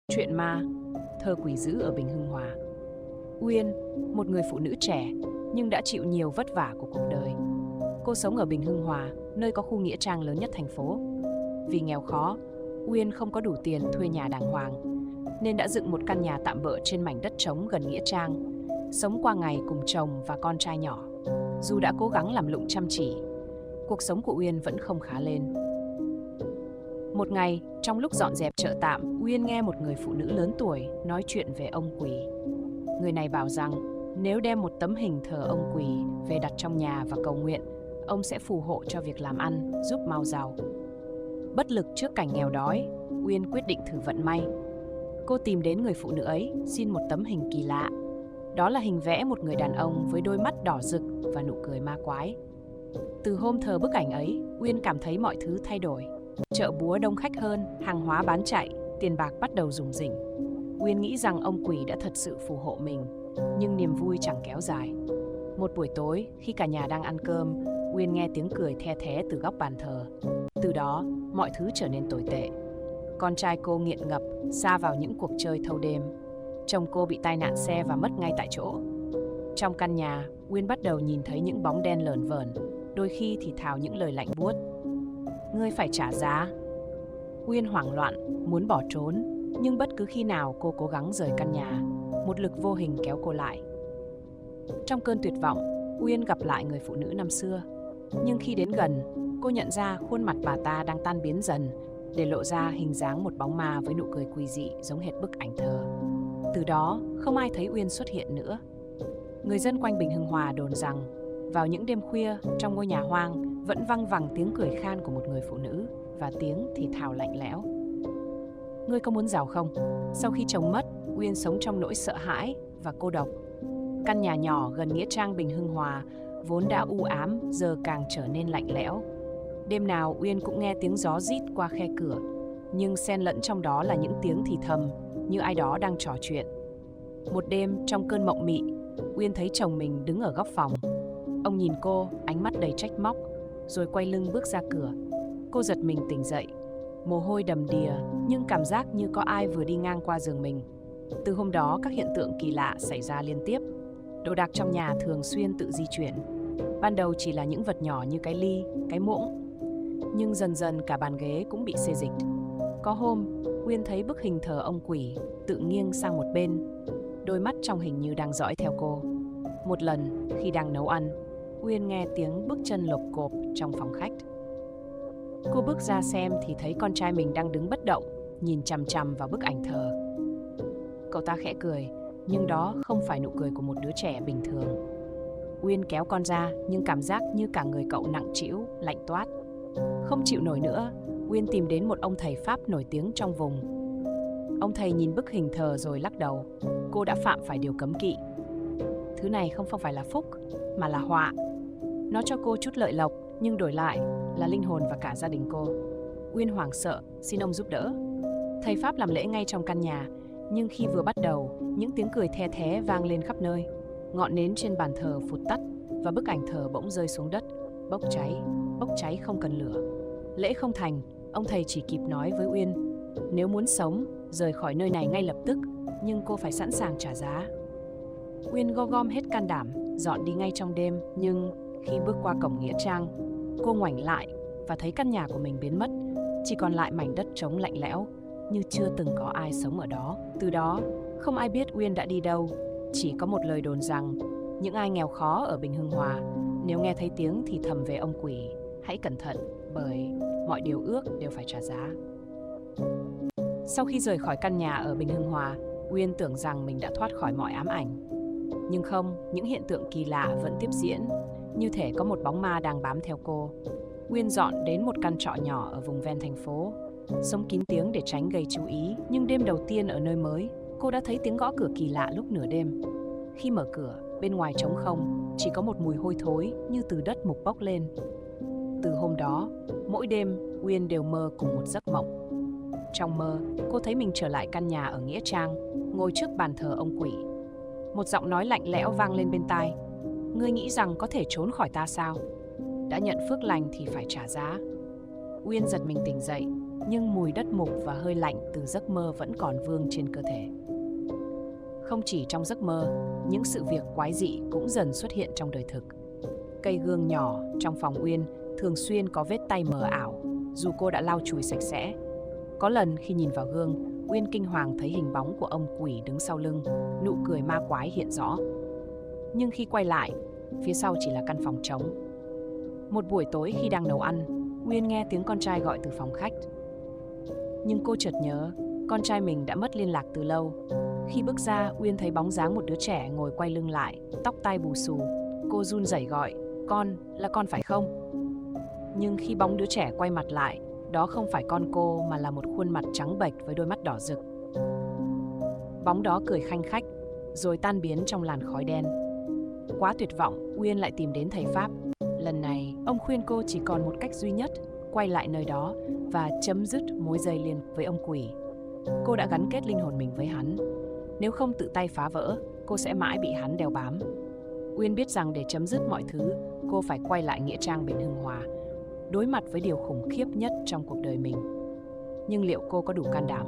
Chuyện ma, thơ quỷ dữ ở Bình Hưng Hòa. Uyên, một người phụ nữ trẻ nhưng đã chịu nhiều vất vả của cuộc đời. Cô sống ở Bình Hưng Hòa, nơi có khu nghĩa trang lớn nhất thành phố. Vì nghèo khó, Uyên không có đủ tiền thuê nhà đàng hoàng, nên đã dựng một căn nhà tạm bợ trên mảnh đất trống gần nghĩa trang, sống qua ngày cùng chồng và con trai nhỏ. Dù đã cố gắng làm lụng chăm chỉ, cuộc sống của Uyên vẫn không khá lên. Một ngày, trong lúc dọn dẹp chợ tạm, Uyên nghe một người phụ nữ lớn tuổi nói chuyện về ông Quỳ. Người này bảo rằng nếu đem một tấm hình thờ ông Quỳ về đặt trong nhà và cầu nguyện, ông sẽ phù hộ cho việc làm ăn, giúp mau giàu. Bất lực trước cảnh nghèo đói, Uyên quyết định thử vận may. Cô tìm đến người phụ nữ ấy, xin một tấm hình kỳ lạ. Đó là hình vẽ một người đàn ông với đôi mắt đỏ rực và nụ cười ma quái. Từ hôm thờ bức ảnh ấy, Uyên cảm thấy mọi thứ thay đổi. Chợ búa đông khách hơn, hàng hóa bán chạy, tiền bạc bắt đầu rủng rỉnh. Uyên nghĩ rằng ông Quỳ đã thật sự phù hộ mình, nhưng niềm vui chẳng kéo dài. Một buổi tối, khi cả nhà đang ăn cơm, Uyên nghe tiếng cười the thé từ góc bàn thờ. Từ đó, mọi thứ trở nên tồi tệ. Con trai cô nghiện ngập, sa vào những cuộc chơi thâu đêm. Chồng cô bị tai nạn xe và mất ngay tại chỗ. Trong căn nhà, Uyên bắt đầu nhìn thấy những bóng đen lởn vởn, đôi khi thì thào những lời lạnh buốt. Ngươi phải trả giá. Uyên hoảng loạn, muốn bỏ trốn, nhưng bất cứ khi nào cô cố gắng rời căn nhà, một lực vô hình kéo cô lại. Trong cơn tuyệt vọng, Uyên gặp lại người phụ nữ năm xưa. Nhưng khi đến gần, cô nhận ra khuôn mặt bà ta đang tan biến dần, để lộ ra hình dáng một bóng ma với nụ cười quỷ dị giống hệt bức ảnh thờ. Từ đó, không ai thấy Uyên xuất hiện nữa. Người dân quanh Bình Hưng Hòa đồn rằng, vào những đêm khuya, trong ngôi nhà hoang, vẫn văng vẳng tiếng cười khan của một người phụ nữ và tiếng thì thào lạnh lẽo. Ngươi có muốn giàu không? Sau khi chồng mất, Uyên sống trong nỗi sợ hãi và cô độc. Căn nhà nhỏ gần nghĩa trang Bình Hưng Hòa vốn đã u ám, giờ càng trở nên lạnh lẽo. Đêm nào Uyên cũng nghe tiếng gió rít qua khe cửa, nhưng xen lẫn trong đó là những tiếng thì thầm, như ai đó đang trò chuyện. Một đêm, trong cơn mộng mị, Uyên thấy chồng mình đứng ở góc phòng. Ông nhìn cô, ánh mắt đầy trách móc, rồi quay lưng bước ra cửa. Cô giật mình tỉnh dậy, mồ hôi đầm đìa, nhưng cảm giác như có ai vừa đi ngang qua giường mình. Từ hôm đó, các hiện tượng kỳ lạ xảy ra liên tiếp. Đồ đạc trong nhà thường xuyên tự di chuyển. Ban đầu chỉ là những vật nhỏ như cái ly, cái muỗng, nhưng dần dần cả bàn ghế cũng bị xê dịch. Có hôm, Uyên thấy bức hình thờ ông Quỳ tự nghiêng sang một bên, đôi mắt trong hình như đang dõi theo cô. Một lần, khi đang nấu ăn, Uyên nghe tiếng bước chân lộp cộp trong phòng khách. Cô bước ra xem thì thấy con trai mình đang đứng bất động, nhìn chằm chằm vào bức ảnh thờ. Cậu ta khẽ cười, nhưng đó không phải nụ cười của một đứa trẻ bình thường. Uyên kéo con ra, nhưng cảm giác như cả người cậu nặng trĩu, lạnh toát. Không chịu nổi nữa, Uyên tìm đến một ông thầy Pháp nổi tiếng trong vùng. Ông thầy nhìn bức hình thờ rồi lắc đầu. Cô đã phạm phải điều cấm kỵ. Thứ này không phải là phúc, mà là họa. Nó cho cô chút lợi lộc, nhưng đổi lại là linh hồn và cả gia đình cô. Uyên hoảng sợ, xin ông giúp đỡ. Thầy Pháp làm lễ ngay trong căn nhà, nhưng khi vừa bắt đầu, những tiếng cười the thé vang lên khắp nơi. Ngọn nến trên bàn thờ phụt tắt và bức ảnh thờ bỗng rơi xuống đất, bốc cháy không cần lửa. Lễ không thành, ông thầy chỉ kịp nói với Uyên, nếu muốn sống, rời khỏi nơi này ngay lập tức, nhưng cô phải sẵn sàng trả giá. Uyên gom hết can đảm, dọn đi ngay trong đêm, nhưng khi bước qua cổng nghĩa trang, cô ngoảnh lại và thấy căn nhà của mình biến mất, chỉ còn lại mảnh đất trống lạnh lẽo, như chưa từng có ai sống ở đó. Từ đó, không ai biết Uyên đã đi đâu, chỉ có một lời đồn rằng những ai nghèo khó ở Bình Hưng Hòa, nếu nghe thấy tiếng thì thầm về ông Quỳ, hãy cẩn thận, bởi mọi điều ước đều phải trả giá. Sau khi rời khỏi căn nhà ở Bình Hưng Hòa, Uyên tưởng rằng mình đã thoát khỏi mọi ám ảnh. Nhưng không, những hiện tượng kỳ lạ vẫn tiếp diễn, như thể có một bóng ma đang bám theo cô. Uyên dọn đến một căn trọ nhỏ ở vùng ven thành phố, sống kín tiếng để tránh gây chú ý. Nhưng đêm đầu tiên ở nơi mới, cô đã thấy tiếng gõ cửa kỳ lạ lúc nửa đêm. Khi mở cửa, bên ngoài trống không, chỉ có một mùi hôi thối như từ đất mục bốc lên. Từ hôm đó, mỗi đêm, Uyên đều mơ cùng một giấc mộng. Trong mơ, cô thấy mình trở lại căn nhà ở nghĩa trang, ngồi trước bàn thờ ông Quỳ. Một giọng nói lạnh lẽo vang lên bên tai. Ngươi nghĩ rằng có thể trốn khỏi ta sao? Đã nhận phước lành thì phải trả giá. Uyên giật mình tỉnh dậy, nhưng mùi đất mục và hơi lạnh từ giấc mơ vẫn còn vương trên cơ thể. Không chỉ trong giấc mơ, những sự việc quái dị cũng dần xuất hiện trong đời thực. Cây gương nhỏ trong phòng Uyên thường xuyên có vết tay mờ ảo, dù cô đã lau chùi sạch sẽ. Có lần khi nhìn vào gương, Uyên kinh hoàng thấy hình bóng của ông quỷ đứng sau lưng, nụ cười ma quái hiện rõ. Nhưng khi quay lại, phía sau chỉ là căn phòng trống. Một buổi tối khi đang nấu ăn, Uyên nghe tiếng con trai gọi từ phòng khách. Nhưng cô chợt nhớ, con trai mình đã mất liên lạc từ lâu. Khi bước ra, Uyên thấy bóng dáng một đứa trẻ ngồi quay lưng lại, tóc tai bù xù. Cô run rẩy gọi, "Con, là con phải không?" Nhưng khi bóng đứa trẻ quay mặt lại, đó không phải con cô mà là một khuôn mặt trắng bệch với đôi mắt đỏ rực. Bóng đó cười khanh khách, rồi tan biến trong làn khói đen. Quá tuyệt vọng, Uyên lại tìm đến thầy Pháp. Lần này, ông khuyên cô chỉ còn một cách duy nhất, quay lại nơi đó và chấm dứt mối dây liên với ông quỷ. Cô đã gắn kết linh hồn mình với hắn. Nếu không tự tay phá vỡ, cô sẽ mãi bị hắn đeo bám. Uyên biết rằng để chấm dứt mọi thứ, cô phải quay lại nghĩa trang Bình Hưng Hòa, đối mặt với điều khủng khiếp nhất trong cuộc đời mình. Nhưng liệu cô có đủ can đảm?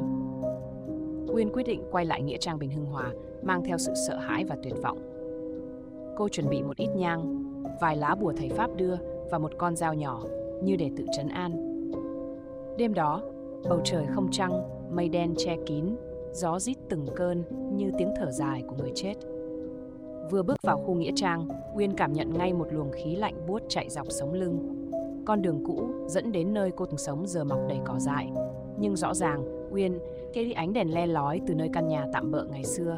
Uyên quyết định quay lại nghĩa trang Bình Hưng Hòa, mang theo sự sợ hãi và tuyệt vọng. Cô chuẩn bị một ít nhang, vài lá bùa thầy Pháp đưa và một con dao nhỏ, như để tự trấn an. Đêm đó, bầu trời không trăng, mây đen che kín, gió rít từng cơn như tiếng thở dài của người chết. Vừa bước vào khu nghĩa trang, Uyên cảm nhận ngay một luồng khí lạnh buốt chạy dọc sống lưng. Con đường cũ dẫn đến nơi cô từng sống giờ mọc đầy cỏ dại, nhưng rõ ràng Uyên thấy đi ánh đèn le lói từ nơi căn nhà tạm bợ ngày xưa.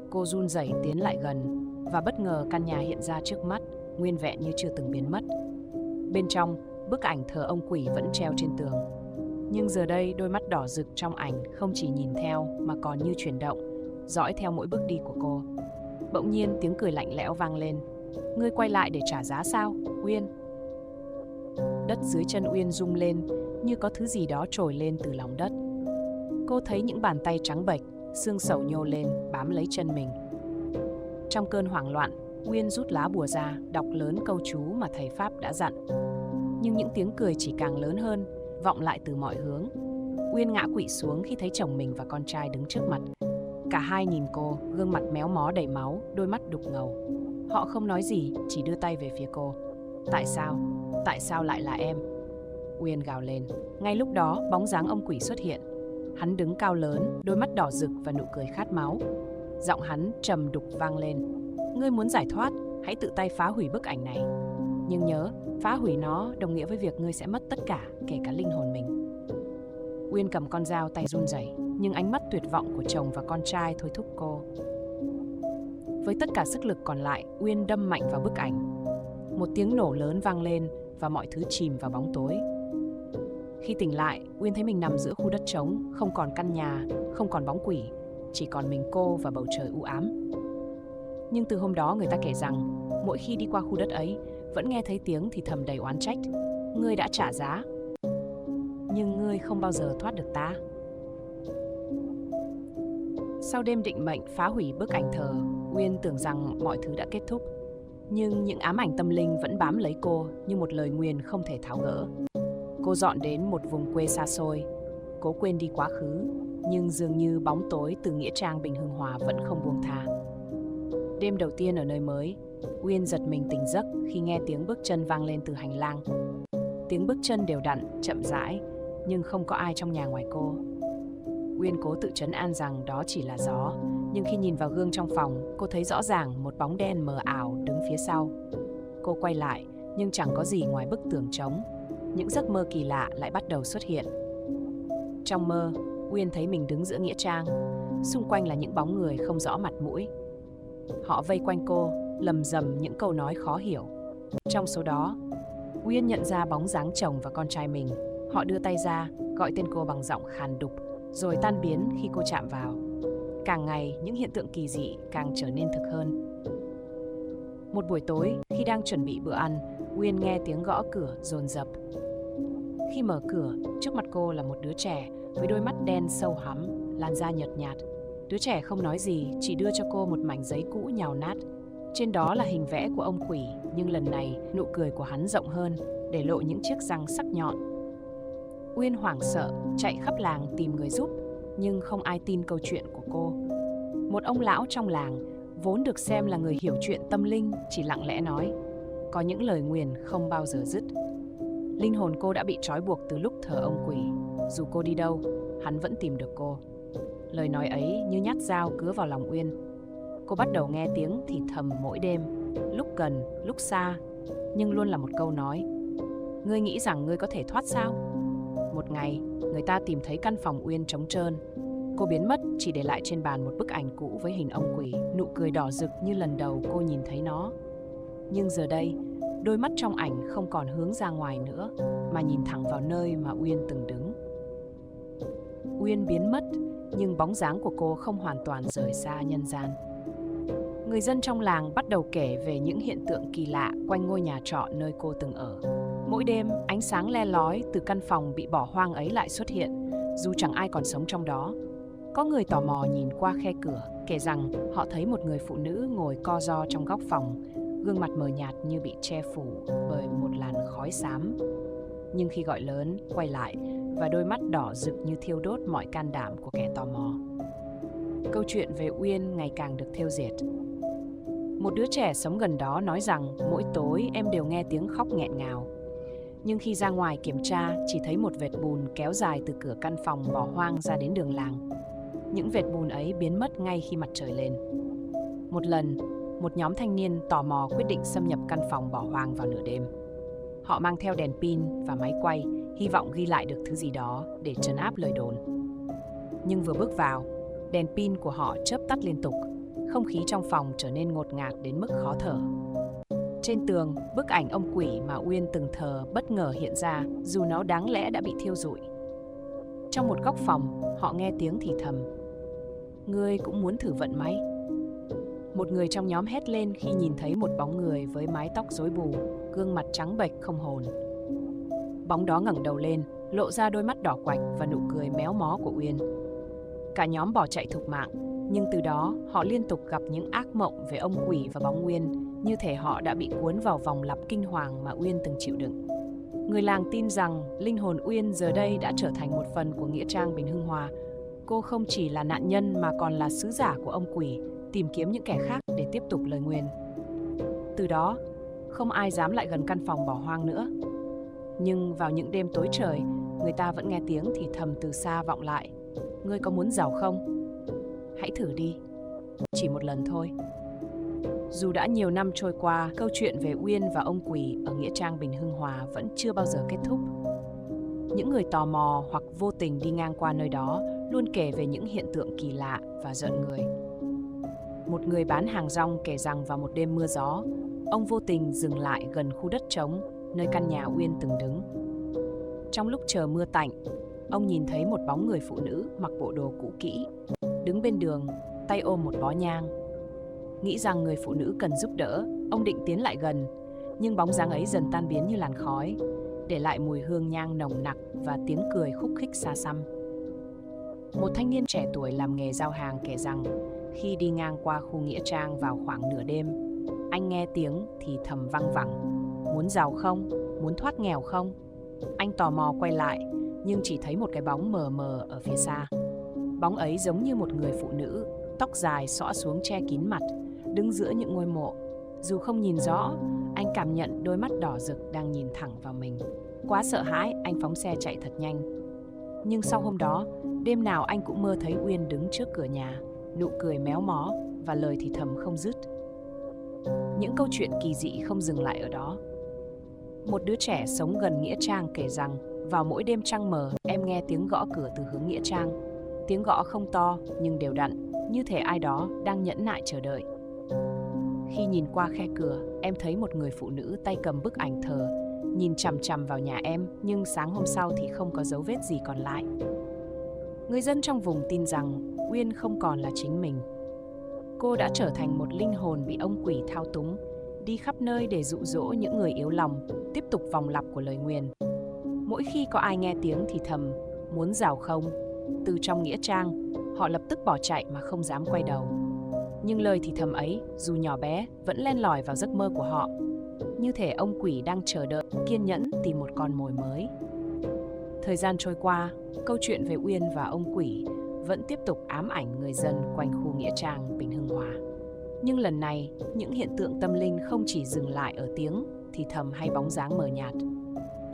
Cô run rẩy tiến lại gần và bất ngờ căn nhà hiện ra trước mắt, nguyên vẹn như chưa từng biến mất. Bên trong, bức ảnh thờ ông quỷ vẫn treo trên tường. Nhưng giờ đây đôi mắt đỏ rực trong ảnh không chỉ nhìn theo mà còn như chuyển động, dõi theo mỗi bước đi của cô. Bỗng nhiên tiếng cười lạnh lẽo vang lên. "Ngươi quay lại để trả giá sao, Uyên?" Đất dưới chân Uyên rung lên như có thứ gì đó trồi lên từ lòng đất. Cô thấy những bàn tay trắng bệch, xương sầu nhô lên bám lấy chân mình. Trong cơn hoảng loạn, Uyên rút lá bùa ra, đọc lớn câu chú mà thầy Pháp đã dặn. Nhưng những tiếng cười chỉ càng lớn hơn, vọng lại từ mọi hướng. Uyên ngã quỵ xuống khi thấy chồng mình và con trai đứng trước mặt. Cả hai nhìn cô, gương mặt méo mó đầy máu, đôi mắt đục ngầu. Họ không nói gì, chỉ đưa tay về phía cô. "Tại sao? Tại sao lại là em?" Uyên gào lên. Ngay lúc đó, bóng dáng ông quỷ xuất hiện. Hắn đứng cao lớn, đôi mắt đỏ rực và nụ cười khát máu. Giọng hắn trầm đục vang lên. "Ngươi muốn giải thoát, hãy tự tay phá hủy bức ảnh này. Nhưng nhớ, phá hủy nó đồng nghĩa với việc ngươi sẽ mất tất cả, kể cả linh hồn mình." Uyên cầm con dao, tay run rẩy, nhưng ánh mắt tuyệt vọng của chồng và con trai thôi thúc cô. Với tất cả sức lực còn lại, Uyên đâm mạnh vào bức ảnh. Một tiếng nổ lớn vang lên và mọi thứ chìm vào bóng tối. Khi tỉnh lại, Uyên thấy mình nằm giữa khu đất trống, không còn căn nhà, không còn bóng quỷ, chỉ còn mình cô và bầu trời u ám. Nhưng từ hôm đó người ta kể rằng, mỗi khi đi qua khu đất ấy, vẫn nghe thấy tiếng thì thầm đầy oán trách. "Ngươi đã trả giá, nhưng ngươi không bao giờ thoát được ta." Sau đêm định mệnh phá hủy bức ảnh thờ, Uyên tưởng rằng mọi thứ đã kết thúc. Nhưng những ám ảnh tâm linh vẫn bám lấy cô như một lời nguyền không thể tháo gỡ. Cô dọn đến một vùng quê xa xôi, cố quên đi quá khứ, nhưng dường như bóng tối từ nghĩa trang Bình Hưng Hòa vẫn không buông tha. Đêm đầu tiên ở nơi mới, Uyên giật mình tỉnh giấc khi nghe tiếng bước chân vang lên từ hành lang. Tiếng bước chân đều đặn, chậm rãi, nhưng không có ai trong nhà ngoài cô. Uyên cố tự trấn an rằng đó chỉ là gió, nhưng khi nhìn vào gương trong phòng, cô thấy rõ ràng một bóng đen mờ ảo đứng phía sau. Cô quay lại, nhưng chẳng có gì ngoài bức tường trống. Những giấc mơ kỳ lạ lại bắt đầu xuất hiện. Trong mơ, Uyên thấy mình đứng giữa nghĩa trang. Xung quanh là những bóng người không rõ mặt mũi. Họ vây quanh cô, lầm rầm những câu nói khó hiểu. Trong số đó, Uyên nhận ra bóng dáng chồng và con trai mình. Họ đưa tay ra, gọi tên cô bằng giọng khàn đục, rồi tan biến khi cô chạm vào. Càng ngày, những hiện tượng kỳ dị càng trở nên thực hơn. Một buổi tối, khi đang chuẩn bị bữa ăn, Uyên nghe tiếng gõ cửa dồn dập. Khi mở cửa, trước mặt cô là một đứa trẻ với đôi mắt đen sâu hắm, làn da nhợt nhạt. Đứa trẻ không nói gì, chỉ đưa cho cô một mảnh giấy cũ nhàu nát. Trên đó là hình vẽ của ông quỷ, nhưng lần này nụ cười của hắn rộng hơn, để lộ những chiếc răng sắc nhọn. Uyên hoảng sợ, chạy khắp làng tìm người giúp, nhưng không ai tin câu chuyện của cô. Một ông lão trong làng, vốn được xem là người hiểu chuyện tâm linh, chỉ lặng lẽ nói, có những lời nguyền không bao giờ dứt. Linh hồn cô đã bị trói buộc từ lúc thờ ông quỷ. Dù cô đi đâu, hắn vẫn tìm được cô. Lời nói ấy như nhát dao cứa vào lòng Uyên. Cô bắt đầu nghe tiếng thì thầm mỗi đêm, lúc gần, lúc xa, nhưng luôn là một câu nói. Ngươi nghĩ rằng ngươi có thể thoát sao? Một ngày, người ta tìm thấy căn phòng Uyên trống trơn. Cô biến mất, chỉ để lại trên bàn một bức ảnh cũ với hình ông quỷ, nụ cười đỏ rực như lần đầu cô nhìn thấy nó. Nhưng giờ đây, đôi mắt trong ảnh không còn hướng ra ngoài nữa, mà nhìn thẳng vào nơi mà Uyên từng đứng. Uyên biến mất, nhưng bóng dáng của cô không hoàn toàn rời xa nhân gian. Người dân trong làng bắt đầu kể về những hiện tượng kỳ lạ quanh ngôi nhà trọ nơi cô từng ở. Mỗi đêm, ánh sáng le lói từ căn phòng bị bỏ hoang ấy lại xuất hiện, dù chẳng ai còn sống trong đó. Có người tò mò nhìn qua khe cửa, kể rằng họ thấy một người phụ nữ ngồi co ro trong góc phòng, gương mặt mờ nhạt như bị che phủ bởi một làn khói xám. Nhưng khi gọi lớn, quay lại, và đôi mắt đỏ rực như thiêu đốt mọi can đảm của kẻ tò mò. Câu chuyện về Uyên ngày càng được thêu dệt. Một đứa trẻ sống gần đó nói rằng mỗi tối em đều nghe tiếng khóc nghẹn ngào. Nhưng khi ra ngoài kiểm tra, chỉ thấy một vệt bùn kéo dài từ cửa căn phòng bỏ hoang ra đến đường làng. Những vệt bùn ấy biến mất ngay khi mặt trời lên. Một lần, một nhóm thanh niên tò mò quyết định xâm nhập căn phòng bỏ hoang vào nửa đêm. Họ mang theo đèn pin và máy quay, hy vọng ghi lại được thứ gì đó để trấn áp lời đồn. Nhưng vừa bước vào, đèn pin của họ chớp tắt liên tục, không khí trong phòng trở nên ngột ngạt đến mức khó thở. Trên tường, bức ảnh ông quỷ mà Uyên từng thờ bất ngờ hiện ra, dù nó đáng lẽ đã bị thiêu rụi. Trong một góc phòng, họ nghe tiếng thì thầm. Ngươi cũng muốn thử vận may? Một người trong nhóm hét lên khi nhìn thấy một bóng người với mái tóc rối bù, gương mặt trắng bệch không hồn. Bóng đó ngẩng đầu lên, lộ ra đôi mắt đỏ quạch và nụ cười méo mó của Uyên. Cả nhóm bỏ chạy thục mạng, nhưng từ đó họ liên tục gặp những ác mộng về ông quỷ và bóng Uyên, như thể họ đã bị cuốn vào vòng lặp kinh hoàng mà Uyên từng chịu đựng. Người làng tin rằng linh hồn Uyên giờ đây đã trở thành một phần của nghĩa trang Bình Hưng Hòa. Cô không chỉ là nạn nhân mà còn là sứ giả của ông quỷ, tìm kiếm những kẻ khác để tiếp tục lời nguyền. Từ đó, không ai dám lại gần căn phòng bỏ hoang nữa. Nhưng vào những đêm tối trời, người ta vẫn nghe tiếng thì thầm từ xa vọng lại. Ngươi có muốn giàu không? Hãy thử đi. Chỉ một lần thôi. Dù đã nhiều năm trôi qua, câu chuyện về Uyên và ông quỷ ở nghĩa trang Bình Hưng Hòa vẫn chưa bao giờ kết thúc. Những người tò mò hoặc vô tình đi ngang qua nơi đó luôn kể về những hiện tượng kỳ lạ và rợn người. Một người bán hàng rong kể rằng vào một đêm mưa gió, ông vô tình dừng lại gần khu đất trống nơi căn nhà Uyên từng đứng. Trong lúc chờ mưa tạnh, ông nhìn thấy một bóng người phụ nữ mặc bộ đồ cũ kỹ, đứng bên đường, tay ôm một bó nhang. Nghĩ rằng người phụ nữ cần giúp đỡ, ông định tiến lại gần, nhưng bóng dáng ấy dần tan biến như làn khói, để lại mùi hương nhang nồng nặc và tiếng cười khúc khích xa xăm. Một thanh niên trẻ tuổi làm nghề giao hàng kể rằng khi đi ngang qua khu nghĩa trang vào khoảng nửa đêm, anh nghe tiếng thì thầm văng vẳng. Muốn giàu không? Muốn thoát nghèo không? Anh tò mò quay lại, nhưng chỉ thấy một cái bóng mờ mờ ở phía xa. Bóng ấy giống như một người phụ nữ, tóc dài xõa xuống che kín mặt, đứng giữa những ngôi mộ. Dù không nhìn rõ, anh cảm nhận đôi mắt đỏ rực đang nhìn thẳng vào mình. Quá sợ hãi, anh phóng xe chạy thật nhanh. Nhưng sau hôm đó, đêm nào anh cũng mơ thấy Uyên đứng trước cửa nhà, nụ cười méo mó và lời thì thầm không dứt. Những câu chuyện kỳ dị không dừng lại ở đó. Một đứa trẻ sống gần nghĩa trang kể rằng vào mỗi đêm trăng mờ, em nghe tiếng gõ cửa từ hướng nghĩa trang. Tiếng gõ không to nhưng đều đặn, như thể ai đó đang nhẫn nại chờ đợi. Khi nhìn qua khe cửa, em thấy một người phụ nữ tay cầm bức ảnh thờ, nhìn chằm chằm vào nhà em, nhưng sáng hôm sau thì không có dấu vết gì còn lại. Người dân trong vùng tin rằng Uyên không còn là chính mình. Cô đã trở thành một linh hồn bị ông quỷ thao túng, đi khắp nơi để dụ dỗ những người yếu lòng, tiếp tục vòng lặp của lời nguyền. Mỗi khi có ai nghe tiếng thì thầm, muốn giàu không? Từ trong nghĩa trang, họ lập tức bỏ chạy mà không dám quay đầu. Nhưng lời thì thầm ấy, dù nhỏ bé, vẫn len lỏi vào giấc mơ của họ. Như thể ông quỷ đang chờ đợi, kiên nhẫn tìm một con mồi mới. Thời gian trôi qua, câu chuyện về Uyên và ông quỷ vẫn tiếp tục ám ảnh người dân quanh khu nghĩa trang Bình Hưng Hòa. Nhưng lần này, những hiện tượng tâm linh không chỉ dừng lại ở tiếng thì thầm hay bóng dáng mờ nhạt.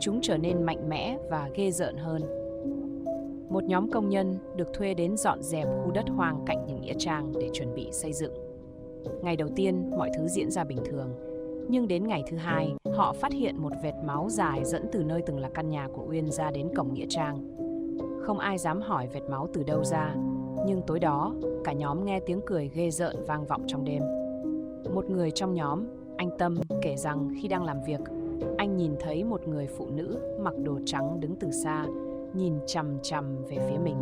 Chúng trở nên mạnh mẽ và ghê rợn hơn. Một nhóm công nhân được thuê đến dọn dẹp khu đất hoang cạnh những nghĩa trang để chuẩn bị xây dựng. Ngày đầu tiên, mọi thứ diễn ra bình thường. Nhưng đến ngày thứ hai, họ phát hiện một vệt máu dài dẫn từ nơi từng là căn nhà của Uyên ra đến cổng nghĩa trang. Không ai dám hỏi vệt máu từ đâu ra, nhưng tối đó, cả nhóm nghe tiếng cười ghê rợn vang vọng trong đêm. Một người trong nhóm, anh Tâm, kể rằng khi đang làm việc, anh nhìn thấy một người phụ nữ mặc đồ trắng đứng từ xa, nhìn chằm chằm về phía mình.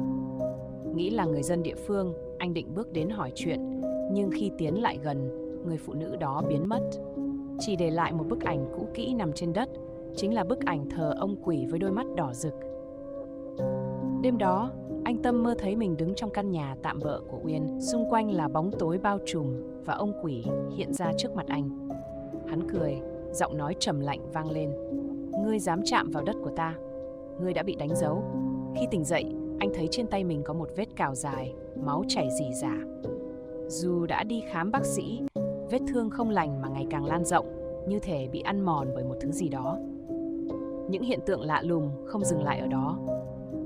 Nghĩ là người dân địa phương, anh định bước đến hỏi chuyện, nhưng khi tiến lại gần, người phụ nữ đó biến mất. Chỉ để lại một bức ảnh cũ kỹ nằm trên đất, chính là bức ảnh thờ ông quỷ với đôi mắt đỏ rực. Đêm đó, anh Tâm mơ thấy mình đứng trong căn nhà tạm bợ của Uyên, xung quanh là bóng tối bao trùm và ông quỷ hiện ra trước mặt anh. Hắn cười, giọng nói trầm lạnh vang lên: "Ngươi dám chạm vào đất của ta, ngươi đã bị đánh dấu." Khi tỉnh dậy, anh thấy trên tay mình có một vết cào dài, máu chảy rỉ rả. Dù đã đi khám bác sĩ, vết thương không lành mà ngày càng lan rộng, như thể bị ăn mòn bởi một thứ gì đó. Những hiện tượng lạ lùng không dừng lại ở đó.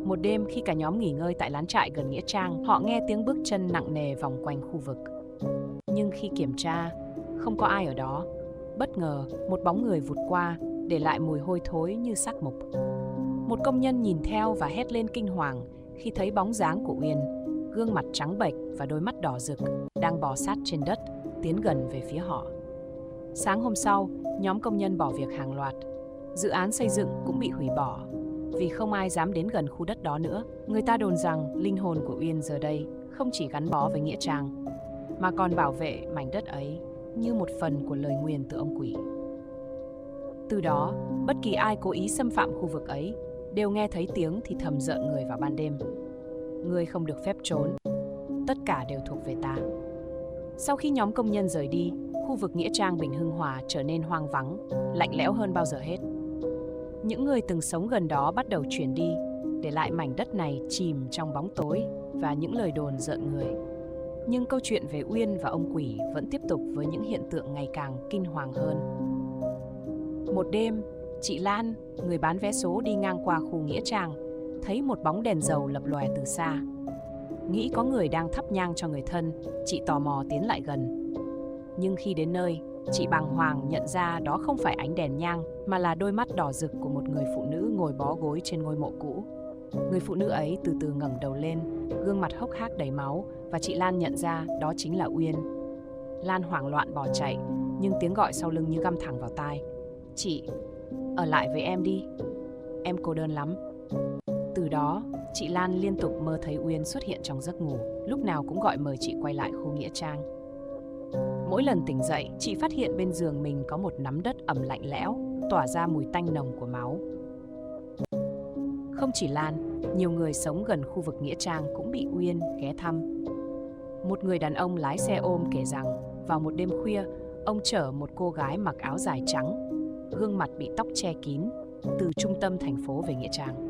Một đêm khi cả nhóm nghỉ ngơi tại lán trại gần nghĩa trang, họ nghe tiếng bước chân nặng nề vòng quanh khu vực. Nhưng khi kiểm tra, không có ai ở đó. Bất ngờ, một bóng người vụt qua, để lại mùi hôi thối như xác mục. Một công nhân nhìn theo và hét lên kinh hoàng khi thấy bóng dáng của Uyên, gương mặt trắng bệch và đôi mắt đỏ rực, đang bò sát trên đất, tiến gần về phía họ. Sáng hôm sau, nhóm công nhân bỏ việc hàng loạt. Dự án xây dựng cũng bị hủy bỏ, vì không ai dám đến gần khu đất đó nữa. Người ta đồn rằng linh hồn của Uyên giờ đây không chỉ gắn bó với nghĩa trang, mà còn bảo vệ mảnh đất ấy như một phần của lời nguyền từ ông quỷ. Từ đó, bất kỳ ai cố ý xâm phạm khu vực ấy đều nghe thấy tiếng thì thầm rợn người vào ban đêm. Ngươi không được phép trốn, tất cả đều thuộc về ta. Sau khi nhóm công nhân rời đi, khu vực nghĩa trang Bình Hưng Hòa trở nên hoang vắng, lạnh lẽo hơn bao giờ hết. Những người từng sống gần đó bắt đầu chuyển đi, để lại mảnh đất này chìm trong bóng tối và những lời đồn rợn người. Nhưng câu chuyện về Uyên và ông quỷ vẫn tiếp tục với những hiện tượng ngày càng kinh hoàng hơn. Một đêm, chị Lan, người bán vé số đi ngang qua khu nghĩa trang, thấy một bóng đèn dầu lập lòe từ xa. Nghĩ có người đang thắp nhang cho người thân, chị tò mò tiến lại gần. Nhưng khi đến nơi, chị bàng hoàng nhận ra đó không phải ánh đèn nhang, mà là đôi mắt đỏ rực của một người phụ nữ ngồi bó gối trên ngôi mộ cũ. Người phụ nữ ấy từ từ ngẩng đầu lên, gương mặt hốc hác đầy máu, và chị Lan nhận ra đó chính là Uyên. Lan hoảng loạn bỏ chạy, nhưng tiếng gọi sau lưng như găm thẳng vào tai: "Chị, ở lại với em đi, em cô đơn lắm." Từ đó, chị Lan liên tục mơ thấy Uyên xuất hiện trong giấc ngủ, lúc nào cũng gọi mời chị quay lại khu nghĩa trang. Mỗi lần tỉnh dậy, chị phát hiện bên giường mình có một nắm đất ẩm lạnh lẽo, tỏa ra mùi tanh nồng của máu. Không chỉ Lan, nhiều người sống gần khu vực nghĩa trang cũng bị Uyên ghé thăm. Một người đàn ông lái xe ôm kể rằng, vào một đêm khuya, ông chở một cô gái mặc áo dài trắng, gương mặt bị tóc che kín, từ trung tâm thành phố về nghĩa trang.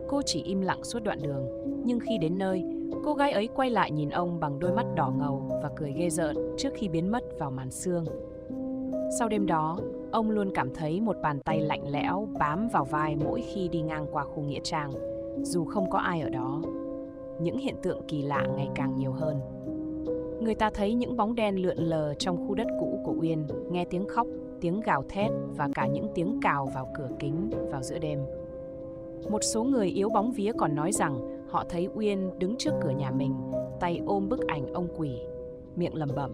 Cô chỉ im lặng suốt đoạn đường, nhưng khi đến nơi, cô gái ấy quay lại nhìn ông bằng đôi mắt đỏ ngầu và cười ghê rợn trước khi biến mất vào màn sương. Sau đêm đó, ông luôn cảm thấy một bàn tay lạnh lẽo bám vào vai mỗi khi đi ngang qua khu nghĩa trang, dù không có ai ở đó. Những hiện tượng kỳ lạ ngày càng nhiều hơn. Người ta thấy những bóng đen lượn lờ trong khu đất cũ của Uyên, nghe tiếng khóc, tiếng gào thét và cả những tiếng cào vào cửa kính vào giữa đêm. Một số người yếu bóng vía còn nói rằng họ thấy Uyên đứng trước cửa nhà mình, tay ôm bức ảnh ông quỷ, miệng lẩm bẩm: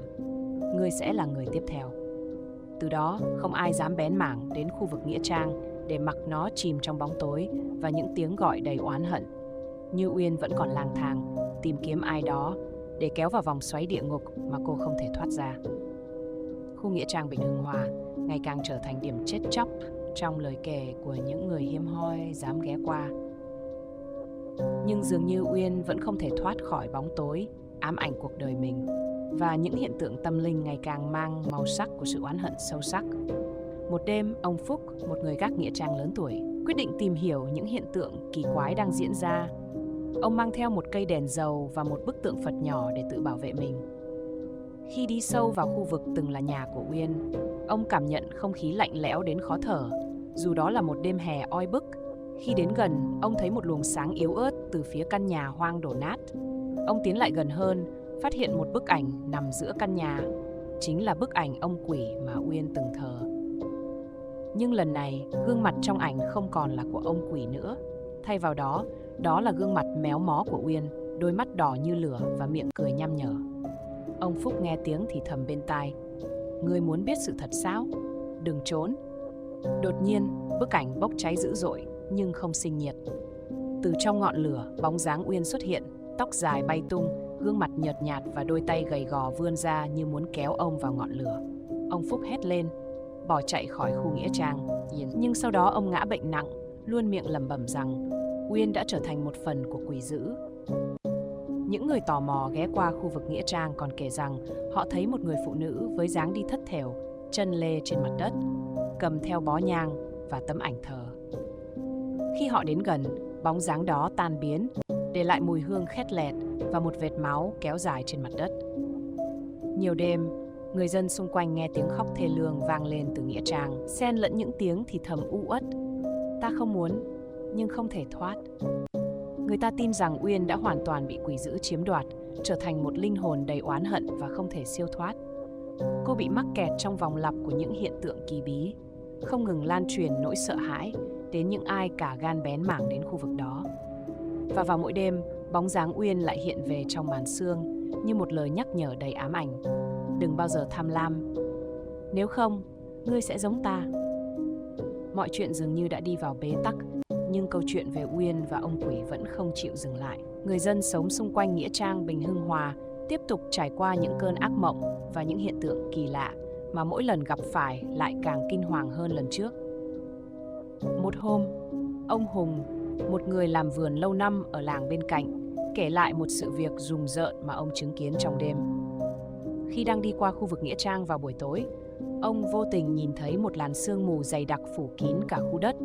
"Ngươi sẽ là người tiếp theo." Từ đó, không ai dám bén mảng đến khu vực nghĩa trang để mặc nó chìm trong bóng tối và những tiếng gọi đầy oán hận. Như Uyên vẫn còn lang thang, tìm kiếm ai đó để kéo vào vòng xoáy địa ngục mà cô không thể thoát ra. Khu nghĩa trang Bình Hưng Hòa ngày càng trở thành điểm chết chóc trong lời kể của những người hiếm hoi dám ghé qua. Nhưng dường như Uyên vẫn không thể thoát khỏi bóng tối, ám ảnh cuộc đời mình, và những hiện tượng tâm linh ngày càng mang màu sắc của sự oán hận sâu sắc. Một đêm, ông Phúc, một người gác nghĩa trang lớn tuổi, quyết định tìm hiểu những hiện tượng kỳ quái đang diễn ra. Ông mang theo một cây đèn dầu và một bức tượng Phật nhỏ để tự bảo vệ mình. Khi đi sâu vào khu vực từng là nhà của Uyên, ông cảm nhận không khí lạnh lẽo đến khó thở, dù đó là một đêm hè oi bức. Khi đến gần, ông thấy một luồng sáng yếu ớt từ phía căn nhà hoang đổ nát. Ông tiến lại gần hơn, phát hiện một bức ảnh nằm giữa căn nhà. Chính là bức ảnh ông quỷ mà Uyên từng thờ. Nhưng lần này, gương mặt trong ảnh không còn là của ông quỷ nữa. Thay vào đó, đó là gương mặt méo mó của Uyên, đôi mắt đỏ như lửa và miệng cười nham nhở. Ông Phúc nghe tiếng thì thầm bên tai: "Ngươi muốn biết sự thật sao? Đừng trốn." Đột nhiên, bức ảnh bốc cháy dữ dội nhưng không sinh nhiệt. Từ trong ngọn lửa, bóng dáng Uyên xuất hiện, tóc dài bay tung, gương mặt nhợt nhạt và đôi tay gầy gò vươn ra như muốn kéo ông vào ngọn lửa. Ông Phúc hét lên, bỏ chạy khỏi khu nghĩa trang. Nhưng sau đó ông ngã bệnh nặng, luôn miệng lẩm bẩm rằng Uyên đã trở thành một phần của quỷ dữ. Những người tò mò ghé qua khu vực nghĩa trang còn kể rằng họ thấy một người phụ nữ với dáng đi thất thểu, chân lê trên mặt đất, cầm theo bó nhang và tấm ảnh thờ. Khi họ đến gần, bóng dáng đó tan biến, để lại mùi hương khét lẹt và một vệt máu kéo dài trên mặt đất. Nhiều đêm, người dân xung quanh nghe tiếng khóc thê lương vang lên từ nghĩa trang, xen lẫn những tiếng thì thầm u uất: "Ta không muốn, nhưng không thể thoát." Người ta tin rằng Uyên đã hoàn toàn bị quỷ dữ chiếm đoạt, trở thành một linh hồn đầy oán hận và không thể siêu thoát. Cô bị mắc kẹt trong vòng lặp của những hiện tượng kỳ bí, không ngừng lan truyền nỗi sợ hãi đến những ai cả gan bén mảng đến khu vực đó. Và vào mỗi đêm, bóng dáng Uyên lại hiện về trong màn sương như một lời nhắc nhở đầy ám ảnh: "Đừng bao giờ tham lam, nếu không, ngươi sẽ giống ta." Mọi chuyện dường như đã đi vào bế tắc, nhưng câu chuyện về Uyên và ông quỷ vẫn không chịu dừng lại. Người dân sống xung quanh nghĩa trang Bình Hưng Hòa tiếp tục trải qua những cơn ác mộng và những hiện tượng kỳ lạ mà mỗi lần gặp phải lại càng kinh hoàng hơn lần trước. Một hôm, ông Hùng, một người làm vườn lâu năm ở làng bên cạnh, kể lại một sự việc rùng rợn mà ông chứng kiến trong đêm. Khi đang đi qua khu vực nghĩa trang vào buổi tối, ông vô tình nhìn thấy một làn sương mù dày đặc phủ kín cả khu đất,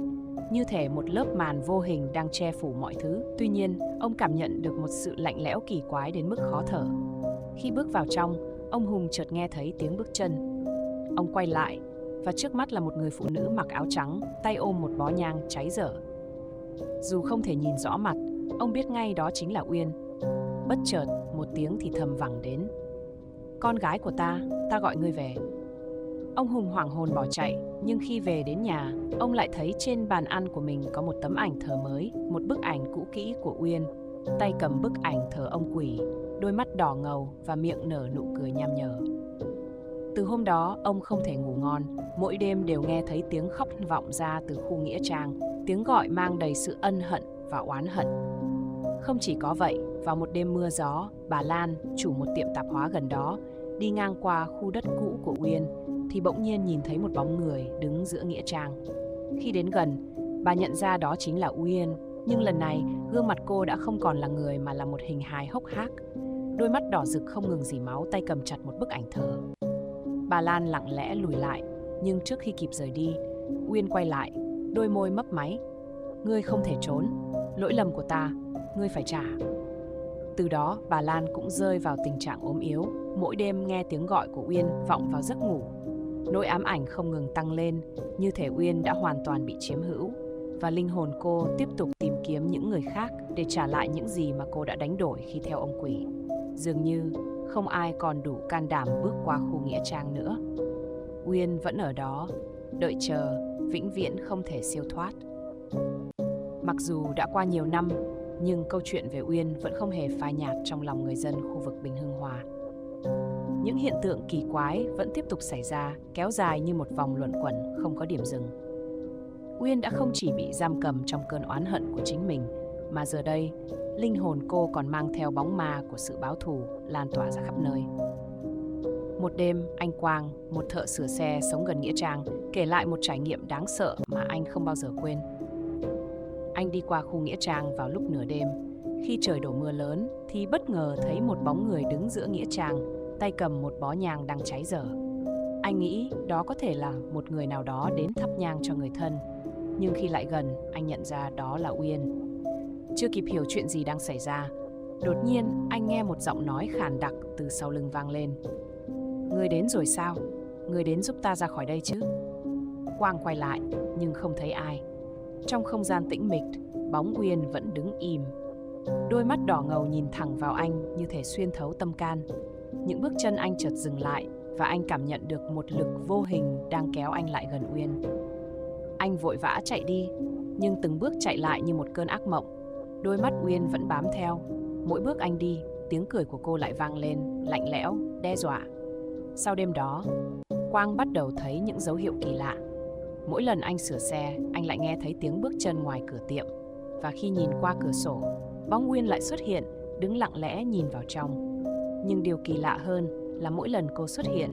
như thể một lớp màn vô hình đang che phủ mọi thứ. Tuy nhiên, ông cảm nhận được một sự lạnh lẽo kỳ quái đến mức khó thở. Khi bước vào trong, ông Hùng chợt nghe thấy tiếng bước chân. Ông quay lại, và trước mắt là một người phụ nữ mặc áo trắng, tay ôm một bó nhang cháy dở. Dù không thể nhìn rõ mặt, ông biết ngay đó chính là Uyên. Bất chợt, một tiếng thì thầm vẳng đến: "Con gái của ta gọi ngươi về." Ông Hùng hoảng hồn bỏ chạy, nhưng khi về đến nhà, ông lại thấy trên bàn ăn của mình có một tấm ảnh thờ mới, một bức ảnh cũ kỹ của Uyên, tay cầm bức ảnh thờ ông quỷ, đôi mắt đỏ ngầu và miệng nở nụ cười nham nhở. Từ hôm đó, ông không thể ngủ ngon, mỗi đêm đều nghe thấy tiếng khóc vọng ra từ khu nghĩa trang, tiếng gọi mang đầy sự ân hận và oán hận. Không chỉ có vậy, vào một đêm mưa gió, bà Lan, chủ một tiệm tạp hóa gần đó, đi ngang qua khu đất cũ của Uyên, thì bỗng nhiên nhìn thấy một bóng người đứng giữa nghĩa trang. Khi đến gần, bà nhận ra đó chính là Uyên, nhưng lần này gương mặt cô đã không còn là người mà là một hình hài hốc hác. Đôi mắt đỏ rực không ngừng rỉ máu, tay cầm chặt một bức ảnh thờ. Bà Lan lặng lẽ lùi lại, nhưng trước khi kịp rời đi, Uyên quay lại, đôi môi mấp máy: "Ngươi không thể trốn, lỗi lầm của ta, ngươi phải trả." Từ đó, bà Lan cũng rơi vào tình trạng ốm yếu, mỗi đêm nghe tiếng gọi của Uyên vọng vào giấc ngủ. Nỗi ám ảnh không ngừng tăng lên, như thể Uyên đã hoàn toàn bị chiếm hữu, và linh hồn cô tiếp tục tìm kiếm những người khác để trả lại những gì mà cô đã đánh đổi khi theo ông quỷ. Dường như không ai còn đủ can đảm bước qua khu nghĩa trang nữa. Uyên vẫn ở đó, đợi chờ, vĩnh viễn không thể siêu thoát. Mặc dù đã qua nhiều năm, nhưng câu chuyện về Uyên vẫn không hề phai nhạt trong lòng người dân khu vực Bình Hưng Hòa. Những hiện tượng kỳ quái vẫn tiếp tục xảy ra, kéo dài như một vòng luẩn quẩn không có điểm dừng. Uyên đã không chỉ bị giam cầm trong cơn oán hận của chính mình, mà giờ đây, linh hồn cô còn mang theo bóng ma của sự báo thù lan tỏa ra khắp nơi. Một đêm, anh Quang, một thợ sửa xe sống gần nghĩa trang, kể lại một trải nghiệm đáng sợ mà anh không bao giờ quên. Anh đi qua khu nghĩa trang vào lúc nửa đêm. Khi trời đổ mưa lớn, thì bất ngờ thấy một bóng người đứng giữa nghĩa trang, tay cầm một bó nhang đang cháy dở. Anh nghĩ đó có thể là một người nào đó đến thắp nhang cho người thân. Nhưng khi lại gần, anh nhận ra đó là Uyên. Chưa kịp hiểu chuyện gì đang xảy ra, đột nhiên anh nghe một giọng nói khàn đặc từ sau lưng vang lên. Người đến rồi sao? Người đến giúp ta ra khỏi đây chứ? Quang quay lại, nhưng không thấy ai. Trong không gian tĩnh mịch, bóng Uyên vẫn đứng im. Đôi mắt đỏ ngầu nhìn thẳng vào anh như thể xuyên thấu tâm can. Những bước chân anh chợt dừng lại và anh cảm nhận được một lực vô hình đang kéo anh lại gần Uyên. Anh vội vã chạy đi, nhưng từng bước chạy lại như một cơn ác mộng. Đôi mắt Uyên vẫn bám theo. Mỗi bước anh đi, tiếng cười của cô lại vang lên, lạnh lẽo, đe dọa. Sau đêm đó, Quang bắt đầu thấy những dấu hiệu kỳ lạ. Mỗi lần anh sửa xe, anh lại nghe thấy tiếng bước chân ngoài cửa tiệm. Và khi nhìn qua cửa sổ, bóng Uyên lại xuất hiện, đứng lặng lẽ nhìn vào trong. Nhưng điều kỳ lạ hơn là mỗi lần cô xuất hiện,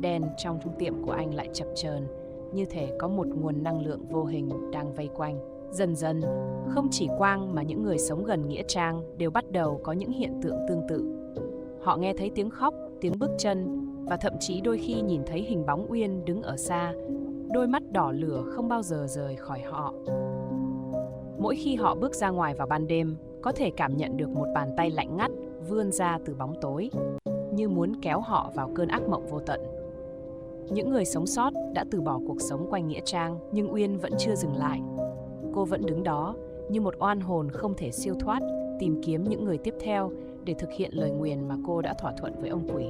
đèn trong tiệm của anh lại chập chờn, như thể có một nguồn năng lượng vô hình đang vây quanh. Dần dần, không chỉ Quang mà những người sống gần nghĩa trang đều bắt đầu có những hiện tượng tương tự. Họ nghe thấy tiếng khóc, tiếng bước chân và thậm chí đôi khi nhìn thấy hình bóng Uyên đứng ở xa, đôi mắt đỏ lửa không bao giờ rời khỏi họ. Mỗi khi họ bước ra ngoài vào ban đêm, có thể cảm nhận được một bàn tay lạnh ngắt vươn ra từ bóng tối, như muốn kéo họ vào cơn ác mộng vô tận. Những người sống sót đã từ bỏ cuộc sống quanh nghĩa trang, nhưng Uyên vẫn chưa dừng lại. Cô vẫn đứng đó như một oan hồn không thể siêu thoát, tìm kiếm những người tiếp theo để thực hiện lời nguyền mà cô đã thỏa thuận với ông quỷ.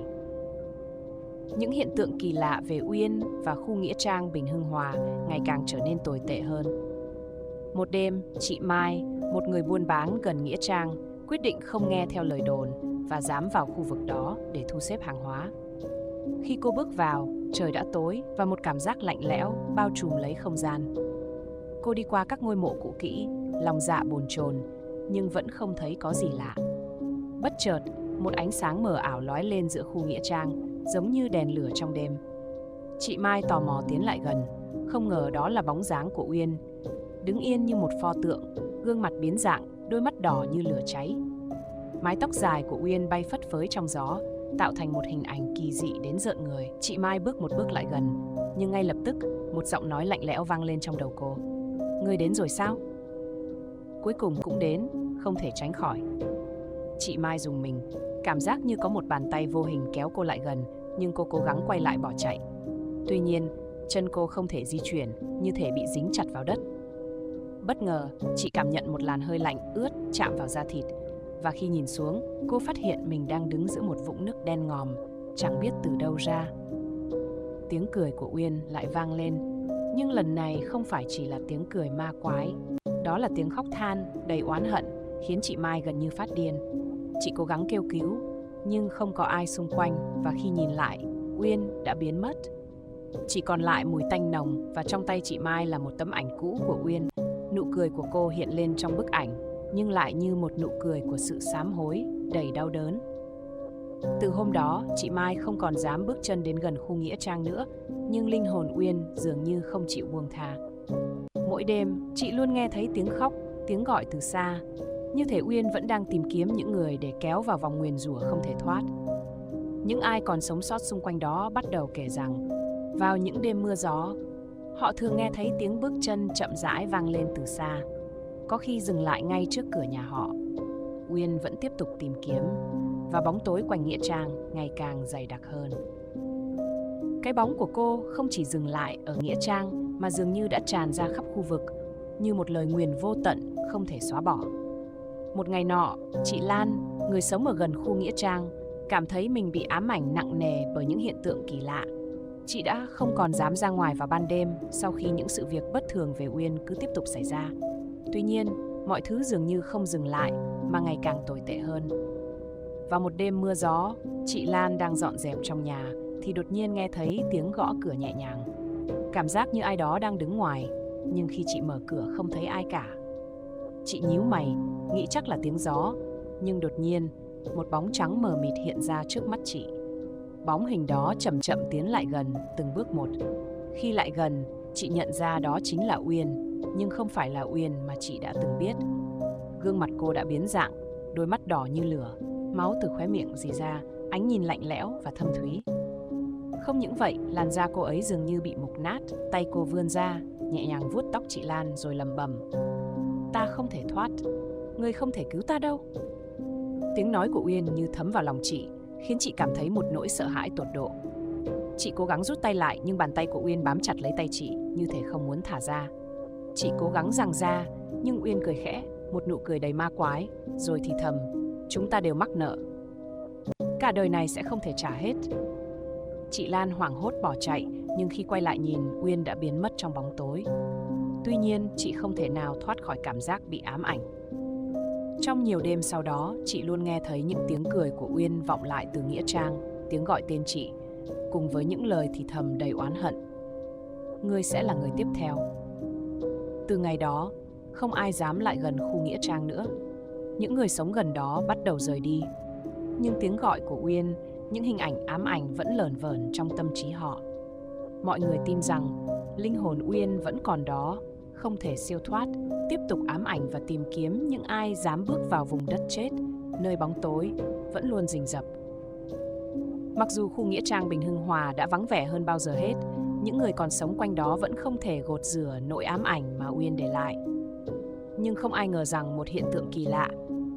Những hiện tượng kỳ lạ về Uyên và khu nghĩa trang Bình Hưng Hòa ngày càng trở nên tồi tệ hơn. Một đêm, chị Mai, một người buôn bán gần nghĩa trang, quyết định không nghe theo lời đồn và dám vào khu vực đó để thu xếp hàng hóa. Khi cô bước vào, trời đã tối và một cảm giác lạnh lẽo bao trùm lấy không gian. Cô đi qua các ngôi mộ cũ kỹ, lòng dạ bồn chồn, nhưng vẫn không thấy có gì lạ. Bất chợt, một ánh sáng mờ ảo lóe lên giữa khu nghĩa trang, giống như đèn lửa trong đêm. Chị Mai tò mò tiến lại gần, không ngờ đó là bóng dáng của Uyên, đứng yên như một pho tượng, gương mặt biến dạng, đôi mắt đỏ như lửa cháy. Mái tóc dài của Uyên bay phất phới trong gió, tạo thành một hình ảnh kỳ dị đến rợn người. Chị Mai bước một bước lại gần, nhưng ngay lập tức, một giọng nói lạnh lẽo vang lên trong đầu cô. Người đến rồi sao? Cuối cùng cũng đến, không thể tránh khỏi. Chị Mai rùng mình, cảm giác như có một bàn tay vô hình kéo cô lại gần, nhưng cô cố gắng quay lại bỏ chạy. Tuy nhiên, chân cô không thể di chuyển, như thể bị dính chặt vào đất. Bất ngờ, chị cảm nhận một làn hơi lạnh ướt chạm vào da thịt, và khi nhìn xuống, cô phát hiện mình đang đứng giữa một vũng nước đen ngòm, chẳng biết từ đâu ra. Tiếng cười của Uyên lại vang lên, nhưng lần này không phải chỉ là tiếng cười ma quái. Đó là tiếng khóc than, đầy oán hận, khiến chị Mai gần như phát điên. Chị cố gắng kêu cứu, nhưng không có ai xung quanh, và khi nhìn lại, Uyên đã biến mất. Chỉ còn lại mùi tanh nồng, và trong tay chị Mai là một tấm ảnh cũ của Uyên. Nụ cười của cô hiện lên trong bức ảnh, nhưng lại như một nụ cười của sự sám hối, đầy đau đớn. Từ hôm đó, chị Mai không còn dám bước chân đến gần khu nghĩa trang nữa, nhưng linh hồn Uyên dường như không chịu buông tha. Mỗi đêm, chị luôn nghe thấy tiếng khóc, tiếng gọi từ xa, như thể Uyên vẫn đang tìm kiếm những người để kéo vào vòng nguyền rủa không thể thoát. Những ai còn sống sót xung quanh đó bắt đầu kể rằng, vào những đêm mưa gió, họ thường nghe thấy tiếng bước chân chậm rãi vang lên từ xa, có khi dừng lại ngay trước cửa nhà họ. Uyên vẫn tiếp tục tìm kiếm, và bóng tối quanh nghĩa trang ngày càng dày đặc hơn. Cái bóng của cô không chỉ dừng lại ở nghĩa trang, mà dường như đã tràn ra khắp khu vực, như một lời nguyền vô tận không thể xóa bỏ. Một ngày nọ, chị Lan, người sống ở gần khu nghĩa trang, cảm thấy mình bị ám ảnh nặng nề bởi những hiện tượng kỳ lạ. Chị đã không còn dám ra ngoài vào ban đêm sau khi những sự việc bất thường về Uyên cứ tiếp tục xảy ra. Tuy nhiên, mọi thứ dường như không dừng lại mà ngày càng tồi tệ hơn. Vào một đêm mưa gió, chị Lan đang dọn dẹp trong nhà thì đột nhiên nghe thấy tiếng gõ cửa nhẹ nhàng. Cảm giác như ai đó đang đứng ngoài, nhưng khi chị mở cửa không thấy ai cả. Chị nhíu mày, nghĩ chắc là tiếng gió, nhưng đột nhiên, một bóng trắng mờ mịt hiện ra trước mắt chị. Bóng hình đó chậm chậm tiến lại gần, từng bước một. Khi lại gần, chị nhận ra đó chính là Uyên, nhưng không phải là Uyên mà chị đã từng biết. Gương mặt cô đã biến dạng, đôi mắt đỏ như lửa, máu từ khóe miệng rỉ ra, ánh nhìn lạnh lẽo và thâm thúy. Không những vậy, làn da cô ấy dường như bị mục nát, tay cô vươn ra, nhẹ nhàng vuốt tóc chị Lan rồi lẩm bẩm: "Ta không thể thoát, ngươi không thể cứu ta đâu." Tiếng nói của Uyên như thấm vào lòng chị, khiến chị cảm thấy một nỗi sợ hãi tột độ. Chị cố gắng rút tay lại nhưng bàn tay của Uyên bám chặt lấy tay chị, như thể không muốn thả ra. Chị cố gắng giằng ra, nhưng Uyên cười khẽ, một nụ cười đầy ma quái, rồi thì thầm: "Chúng ta đều mắc nợ. Cả đời này sẽ không thể trả hết." Chị Lan hoảng hốt bỏ chạy, nhưng khi quay lại nhìn, Uyên đã biến mất trong bóng tối. Tuy nhiên, chị không thể nào thoát khỏi cảm giác bị ám ảnh. Trong nhiều đêm sau đó, chị luôn nghe thấy những tiếng cười của Uyên vọng lại từ nghĩa trang, tiếng gọi tên chị, cùng với những lời thì thầm đầy oán hận: "Ngươi sẽ là người tiếp theo." Từ ngày đó, không ai dám lại gần khu nghĩa trang nữa. Những người sống gần đó bắt đầu rời đi. Nhưng tiếng gọi của Uyên, những hình ảnh ám ảnh vẫn lởn vởn trong tâm trí họ. Mọi người tin rằng linh hồn Uyên vẫn còn đó, không thể siêu thoát, tiếp tục ám ảnh và tìm kiếm những ai dám bước vào vùng đất chết, nơi bóng tối vẫn luôn rình rập. Mặc dù khu nghĩa trang Bình Hưng Hòa đã vắng vẻ hơn bao giờ hết, những người còn sống quanh đó vẫn không thể gột rửa nỗi ám ảnh mà Uyên để lại. Nhưng không ai ngờ rằng một hiện tượng kỳ lạ,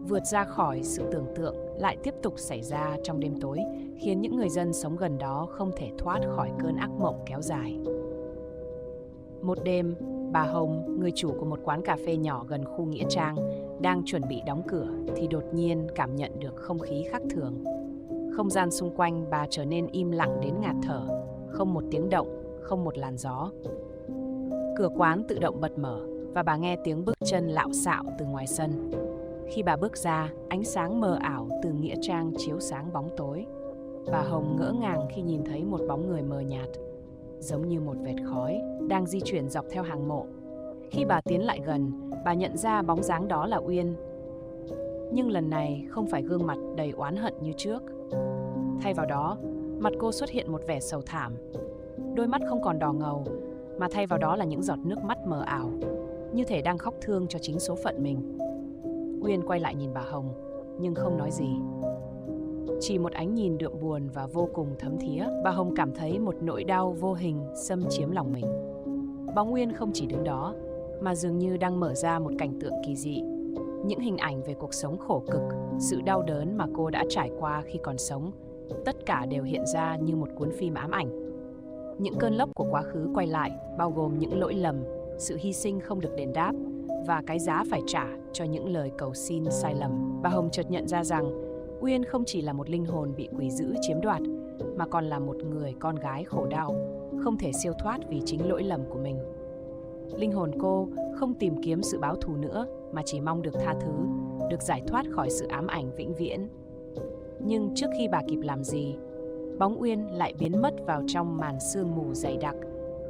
vượt ra khỏi sự tưởng tượng, lại tiếp tục xảy ra trong đêm tối, khiến những người dân sống gần đó không thể thoát khỏi cơn ác mộng kéo dài. Một đêm, bà Hồng, người chủ của một quán cà phê nhỏ gần khu nghĩa trang, đang chuẩn bị đóng cửa thì đột nhiên cảm nhận được không khí khác thường. Không gian xung quanh bà trở nên im lặng đến ngạt thở, không một tiếng động, không một làn gió. Cửa quán tự động bật mở và bà nghe tiếng bước chân lạo xạo từ ngoài sân. Khi bà bước ra, ánh sáng mờ ảo từ nghĩa trang chiếu sáng bóng tối. Bà Hồng ngỡ ngàng khi nhìn thấy một bóng người mờ nhạt, giống như một vệt khói, đang di chuyển dọc theo hàng mộ. Khi bà tiến lại gần, bà nhận ra bóng dáng đó là Uyên. Nhưng lần này không phải gương mặt đầy oán hận như trước. Thay vào đó, mặt cô xuất hiện một vẻ sầu thảm. Đôi mắt không còn đỏ ngầu, mà thay vào đó là những giọt nước mắt mờ ảo, như thể đang khóc thương cho chính số phận mình. Uyên quay lại nhìn bà Hồng, nhưng không nói gì. Chỉ một ánh nhìn đượm buồn và vô cùng thấm thía, bà Hồng cảm thấy một nỗi đau vô hình xâm chiếm lòng mình. Bóng Uyên không chỉ đứng đó, mà dường như đang mở ra một cảnh tượng kỳ dị. Những hình ảnh về cuộc sống khổ cực, sự đau đớn mà cô đã trải qua khi còn sống, tất cả đều hiện ra như một cuốn phim ám ảnh. Những cơn lốc của quá khứ quay lại, bao gồm những lỗi lầm, sự hy sinh không được đền đáp và cái giá phải trả cho những lời cầu xin sai lầm. Bà Hồng chợt nhận ra rằng Uyên không chỉ là một linh hồn bị quỷ dữ chiếm đoạt, mà còn là một người con gái khổ đau, không thể siêu thoát vì chính lỗi lầm của mình. Linh hồn cô không tìm kiếm sự báo thù nữa, mà chỉ mong được tha thứ, được giải thoát khỏi sự ám ảnh vĩnh viễn. Nhưng trước khi bà kịp làm gì, bóng Uyên lại biến mất vào trong màn sương mù dày đặc,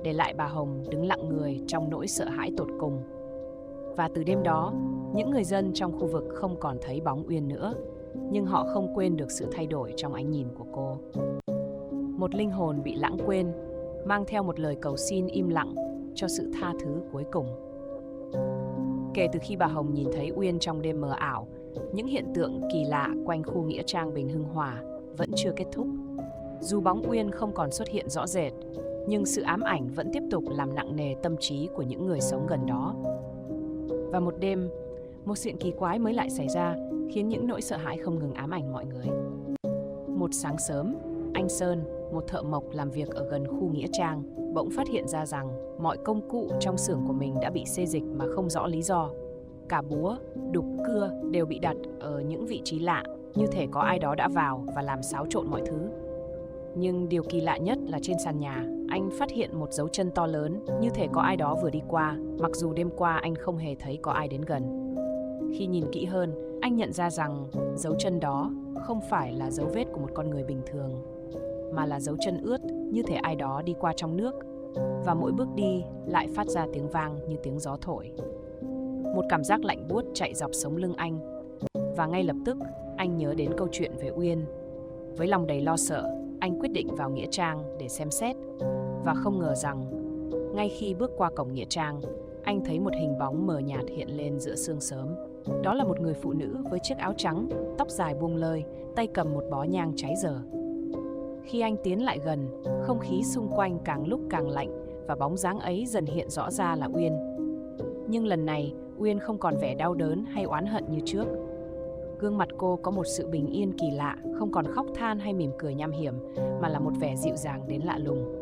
để lại bà Hồng đứng lặng người trong nỗi sợ hãi tột cùng. Và từ đêm đó, những người dân trong khu vực không còn thấy bóng Uyên nữa, nhưng họ không quên được sự thay đổi trong ánh nhìn của cô. Một linh hồn bị lãng quên, mang theo một lời cầu xin im lặng cho sự tha thứ cuối cùng. Kể từ khi bà Hồng nhìn thấy Uyên trong đêm mờ ảo, những hiện tượng kỳ lạ quanh khu nghĩa trang Bình Hưng Hòa vẫn chưa kết thúc. Dù bóng Uyên không còn xuất hiện rõ rệt, nhưng sự ám ảnh vẫn tiếp tục làm nặng nề tâm trí của những người sống gần đó. Và một đêm, một chuyện kỳ quái mới lại xảy ra, khiến những nỗi sợ hãi không ngừng ám ảnh mọi người. Một sáng sớm, anh Sơn, một thợ mộc làm việc ở gần khu nghĩa trang, bỗng phát hiện ra rằng mọi công cụ trong xưởng của mình đã bị xê dịch mà không rõ lý do. Cả búa, đục, cưa đều bị đặt ở những vị trí lạ, như thể có ai đó đã vào và làm xáo trộn mọi thứ. Nhưng điều kỳ lạ nhất là trên sàn nhà, anh phát hiện một dấu chân to lớn, như thể có ai đó vừa đi qua, mặc dù đêm qua anh không hề thấy có ai đến gần. Khi nhìn kỹ hơn, anh nhận ra rằng dấu chân đó không phải là dấu vết của một con người bình thường, mà là dấu chân ướt, như thể ai đó đi qua trong nước, và mỗi bước đi lại phát ra tiếng vang như tiếng gió thổi. Một cảm giác lạnh buốt chạy dọc sống lưng anh, và ngay lập tức anh nhớ đến câu chuyện về Uyên. Với lòng đầy lo sợ, anh quyết định vào nghĩa trang để xem xét, và không ngờ rằng ngay khi bước qua cổng nghĩa trang, anh thấy một hình bóng mờ nhạt hiện lên giữa sương sớm. Đó là một người phụ nữ với chiếc áo trắng, tóc dài buông lơi, tay cầm một bó nhang cháy dở. Khi anh tiến lại gần, không khí xung quanh càng lúc càng lạnh và bóng dáng ấy dần hiện rõ ra là Uyên. Nhưng lần này, Uyên không còn vẻ đau đớn hay oán hận như trước. Gương mặt cô có một sự bình yên kỳ lạ, không còn khóc than hay mỉm cười nham hiểm, mà là một vẻ dịu dàng đến lạ lùng.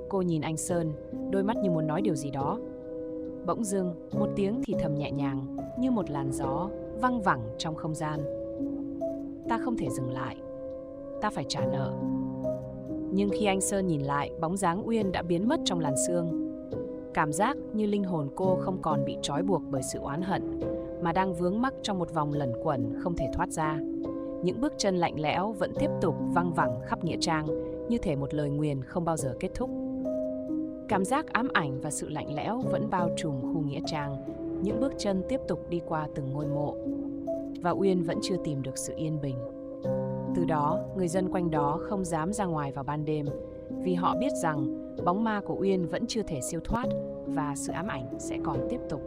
Cô nhìn anh Sơn, đôi mắt như muốn nói điều gì đó. Bỗng dưng, một tiếng thì thầm nhẹ nhàng, như một làn gió, văng vẳng trong không gian. Ta không thể dừng lại. Ta phải trả nợ. Nhưng khi anh Sơn nhìn lại, bóng dáng Uyên đã biến mất trong làn sương. Cảm giác như linh hồn cô không còn bị trói buộc bởi sự oán hận, mà đang vướng mắc trong một vòng lẩn quẩn không thể thoát ra. Những bước chân lạnh lẽo vẫn tiếp tục văng vẳng khắp nghĩa trang, như thể một lời nguyền không bao giờ kết thúc. Cảm giác ám ảnh và sự lạnh lẽo vẫn bao trùm khu nghĩa trang. Những bước chân tiếp tục đi qua từng ngôi mộ, và Uyên vẫn chưa tìm được sự yên bình. Từ đó, người dân quanh đó không dám ra ngoài vào ban đêm, vì họ biết rằng bóng ma của Uyên vẫn chưa thể siêu thoát và sự ám ảnh sẽ còn tiếp tục.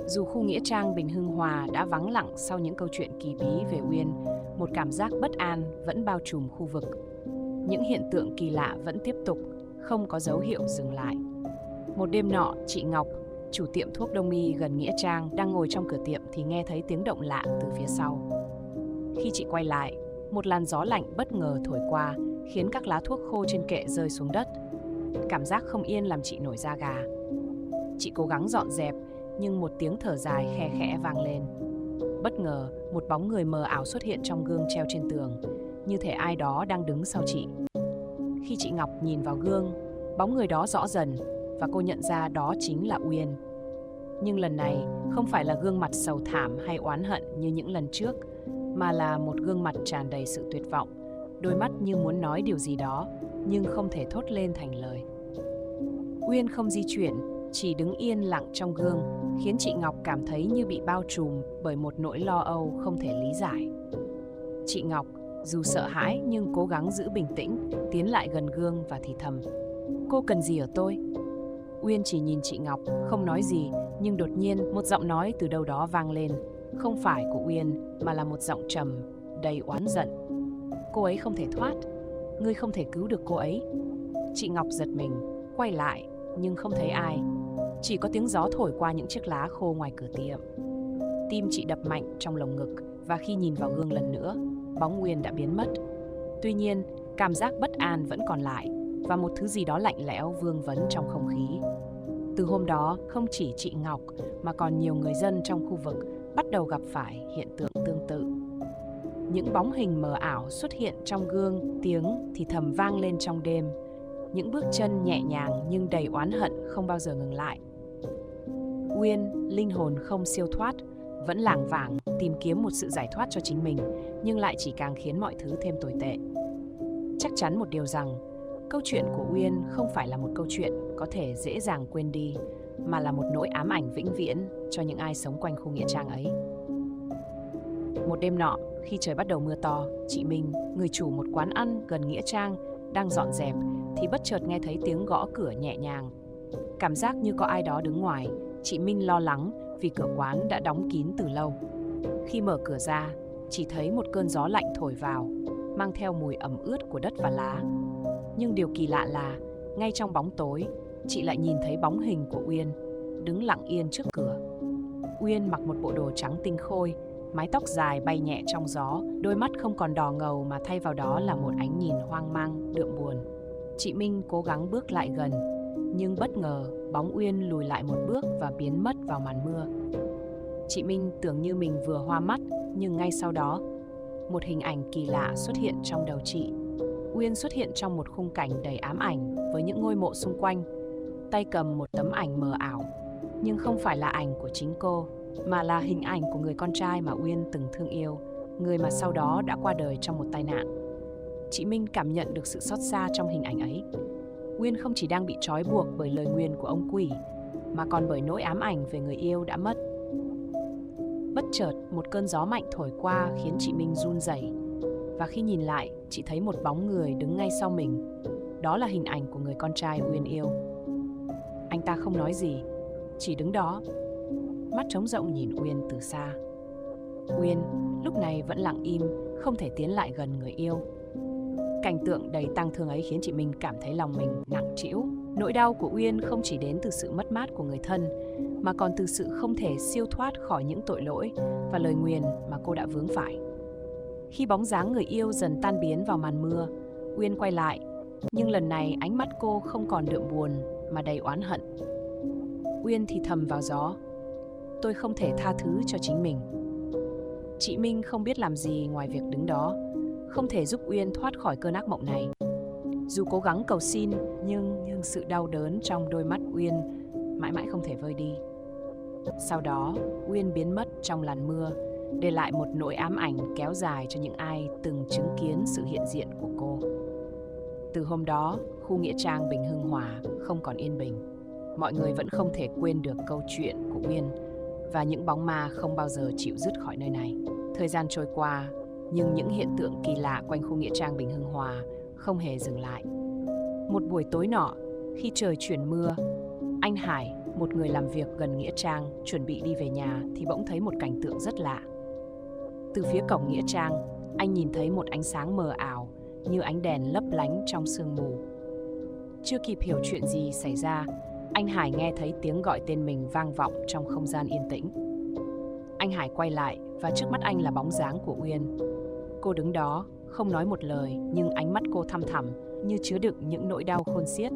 Dù khu nghĩa trang Bình Hưng Hòa đã vắng lặng sau những câu chuyện kỳ bí về Uyên, một cảm giác bất an vẫn bao trùm khu vực. Những hiện tượng kỳ lạ vẫn tiếp tục, không có dấu hiệu dừng lại. Một đêm nọ, chị Ngọc, chủ tiệm thuốc đông y gần nghĩa trang, đang ngồi trong cửa tiệm thì nghe thấy tiếng động lạ từ phía sau. Khi chị quay lại, một làn gió lạnh bất ngờ thổi qua, khiến các lá thuốc khô trên kệ rơi xuống đất. Cảm giác không yên làm chị nổi da gà. Chị cố gắng dọn dẹp, nhưng một tiếng thở dài khe khẽ vang lên. Bất ngờ, một bóng người mờ ảo xuất hiện trong gương treo trên tường, như thể ai đó đang đứng sau chị. Khi chị Ngọc nhìn vào gương, bóng người đó rõ dần, và cô nhận ra đó chính là Uyên. Nhưng lần này không phải là gương mặt sầu thảm hay oán hận như những lần trước, mà là một gương mặt tràn đầy sự tuyệt vọng, đôi mắt như muốn nói điều gì đó, nhưng không thể thốt lên thành lời. Uyên không di chuyển, chỉ đứng yên lặng trong gương, khiến chị Ngọc cảm thấy như bị bao trùm bởi một nỗi lo âu không thể lý giải. Chị Ngọc, dù sợ hãi nhưng cố gắng giữ bình tĩnh, tiến lại gần gương và thì thầm: "Cô cần gì ở tôi?" Uyên chỉ nhìn chị Ngọc, không nói gì, nhưng đột nhiên một giọng nói từ đâu đó vang lên. Không phải của Uyên, mà là một giọng trầm, đầy oán giận. "Cô ấy không thể thoát, ngươi không thể cứu được cô ấy." Chị Ngọc giật mình, quay lại, nhưng không thấy ai. Chỉ có tiếng gió thổi qua những chiếc lá khô ngoài cửa tiệm. Tim chị đập mạnh trong lồng ngực, và khi nhìn vào gương lần nữa, bóng Uyên đã biến mất. Tuy nhiên, cảm giác bất an vẫn còn lại, và một thứ gì đó lạnh lẽo vương vấn trong không khí. Từ hôm đó, không chỉ chị Ngọc, mà còn nhiều người dân trong khu vực bắt đầu gặp phải hiện tượng tương tự. Những bóng hình mờ ảo xuất hiện trong gương, tiếng thì thầm vang lên trong đêm. Những bước chân nhẹ nhàng nhưng đầy oán hận không bao giờ ngừng lại. Uyên, linh hồn không siêu thoát, vẫn lảng vảng tìm kiếm một sự giải thoát cho chính mình, nhưng lại chỉ càng khiến mọi thứ thêm tồi tệ. Chắc chắn một điều rằng, câu chuyện của Uyên không phải là một câu chuyện có thể dễ dàng quên đi, mà là một nỗi ám ảnh vĩnh viễn cho những ai sống quanh khu nghĩa trang ấy. Một đêm nọ, khi trời bắt đầu mưa to, chị Minh, người chủ một quán ăn gần nghĩa trang, đang dọn dẹp thì bất chợt nghe thấy tiếng gõ cửa nhẹ nhàng. Cảm giác như có ai đó đứng ngoài, chị Minh lo lắng vì cửa quán đã đóng kín từ lâu. Khi mở cửa ra, chỉ thấy một cơn gió lạnh thổi vào, mang theo mùi ẩm ướt của đất và lá. Nhưng điều kỳ lạ là, ngay trong bóng tối, chị lại nhìn thấy bóng hình của Uyên, đứng lặng yên trước cửa. Uyên mặc một bộ đồ trắng tinh khôi, mái tóc dài bay nhẹ trong gió, đôi mắt không còn đỏ ngầu mà thay vào đó là một ánh nhìn hoang mang, đượm buồn. Chị Minh cố gắng bước lại gần, nhưng bất ngờ bóng Uyên lùi lại một bước và biến mất vào màn mưa. Chị Minh tưởng như mình vừa hoa mắt, nhưng ngay sau đó, một hình ảnh kỳ lạ xuất hiện trong đầu chị. Uyên xuất hiện trong một khung cảnh đầy ám ảnh với những ngôi mộ xung quanh, tay cầm một tấm ảnh mờ ảo, nhưng không phải là ảnh của chính cô, mà là hình ảnh của người con trai mà Uyên từng thương yêu, người mà sau đó đã qua đời trong một tai nạn. Chị Minh cảm nhận được sự xót xa trong hình ảnh ấy. Uyên không chỉ đang bị trói buộc bởi lời nguyền của ông quỷ, mà còn bởi nỗi ám ảnh về người yêu đã mất. Bất chợt, một cơn gió mạnh thổi qua khiến chị Minh run rẩy. Và khi nhìn lại, chị thấy một bóng người đứng ngay sau mình. Đó là hình ảnh của người con trai Uyên yêu. Anh ta không nói gì, chỉ đứng đó, mắt trống rỗng nhìn Uyên từ xa. Uyên lúc này vẫn lặng im, không thể tiến lại gần người yêu. Cảnh tượng đầy tang thương ấy khiến chị Minh cảm thấy lòng mình nặng trĩu. Nỗi đau của Uyên không chỉ đến từ sự mất mát của người thân, mà còn từ sự không thể siêu thoát khỏi những tội lỗi và lời nguyền mà cô đã vướng phải. Khi bóng dáng người yêu dần tan biến vào màn mưa, Uyên quay lại, nhưng lần này ánh mắt cô không còn đượm buồn mà đầy oán hận. Uyên thì thầm vào gió, tôi không thể tha thứ cho chính mình. Chị Minh không biết làm gì ngoài việc đứng đó, không thể giúp Uyên thoát khỏi cơn ác mộng này. Dù cố gắng cầu xin, nhưng sự đau đớn trong đôi mắt Uyên mãi mãi không thể vơi đi. Sau đó, Uyên biến mất trong làn mưa, để lại một nỗi ám ảnh kéo dài cho những ai từng chứng kiến sự hiện diện của cô. Từ hôm đó, khu nghĩa trang Bình Hưng Hòa không còn yên bình. Mọi người vẫn không thể quên được câu chuyện của Uyên, và những bóng ma không bao giờ chịu dứt khỏi nơi này. Thời gian trôi qua, nhưng những hiện tượng kỳ lạ quanh khu nghĩa trang Bình Hưng Hòa không hề dừng lại. Một buổi tối nọ, khi trời chuyển mưa, anh Hải, một người làm việc gần nghĩa trang, chuẩn bị đi về nhà thì bỗng thấy một cảnh tượng rất lạ. Từ phía cổng nghĩa trang, anh nhìn thấy một ánh sáng mờ ảo như ánh đèn lấp lánh trong sương mù. Chưa kịp hiểu chuyện gì xảy ra, anh Hải nghe thấy tiếng gọi tên mình vang vọng trong không gian yên tĩnh. Anh Hải quay lại và trước mắt anh là bóng dáng của Uyên. Cô đứng đó, không nói một lời, nhưng ánh mắt cô thăm thẳm như chứa đựng những nỗi đau khôn xiết.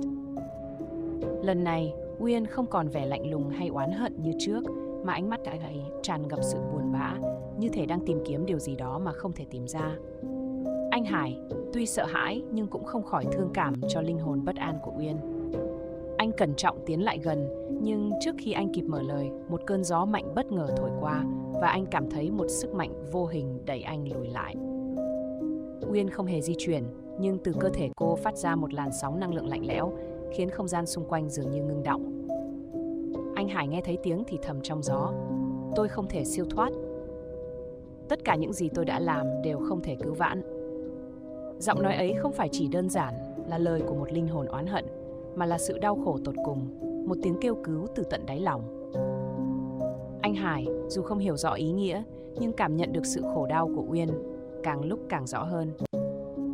Lần này, Uyên không còn vẻ lạnh lùng hay oán hận như trước, mà ánh mắt ấy tràn ngập sự buồn bã, như thể đang tìm kiếm điều gì đó mà không thể tìm ra. Anh Hải tuy sợ hãi nhưng cũng không khỏi thương cảm cho linh hồn bất an của Uyên. Anh cẩn trọng tiến lại gần, nhưng trước khi anh kịp mở lời, một cơn gió mạnh bất ngờ thổi qua và anh cảm thấy một sức mạnh vô hình đẩy anh lùi lại. Uyên không hề di chuyển, nhưng từ cơ thể cô phát ra một làn sóng năng lượng lạnh lẽo, khiến không gian xung quanh dường như ngưng đọng. Anh Hải nghe thấy tiếng thì thầm trong gió, tôi không thể siêu thoát. Tất cả những gì tôi đã làm đều không thể cứu vãn. Giọng nói ấy không phải chỉ đơn giản là lời của một linh hồn oán hận, mà là sự đau khổ tột cùng, một tiếng kêu cứu từ tận đáy lòng. Anh Hải, dù không hiểu rõ ý nghĩa, nhưng cảm nhận được sự khổ đau của Uyên càng lúc càng rõ hơn.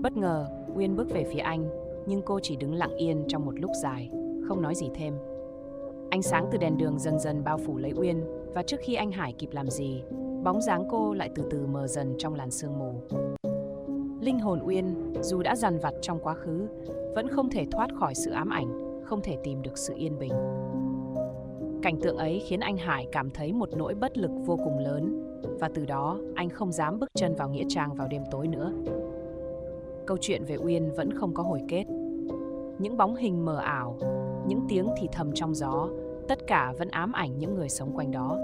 Bất ngờ, Uyên bước về phía anh, nhưng cô chỉ đứng lặng yên trong một lúc dài, không nói gì thêm. Ánh sáng từ đèn đường dần dần bao phủ lấy Uyên, và trước khi anh Hải kịp làm gì, bóng dáng cô lại từ từ mờ dần trong làn sương mù. Linh hồn Uyên, dù đã dằn vặt trong quá khứ, vẫn không thể thoát khỏi sự ám ảnh, không thể tìm được sự yên bình. Cảnh tượng ấy khiến anh Hải cảm thấy một nỗi bất lực vô cùng lớn, và từ đó anh không dám bước chân vào nghĩa trang vào đêm tối nữa. Câu chuyện về Uyên vẫn không có hồi kết. Những bóng hình mờ ảo, những tiếng thì thầm trong gió, tất cả vẫn ám ảnh những người sống quanh đó.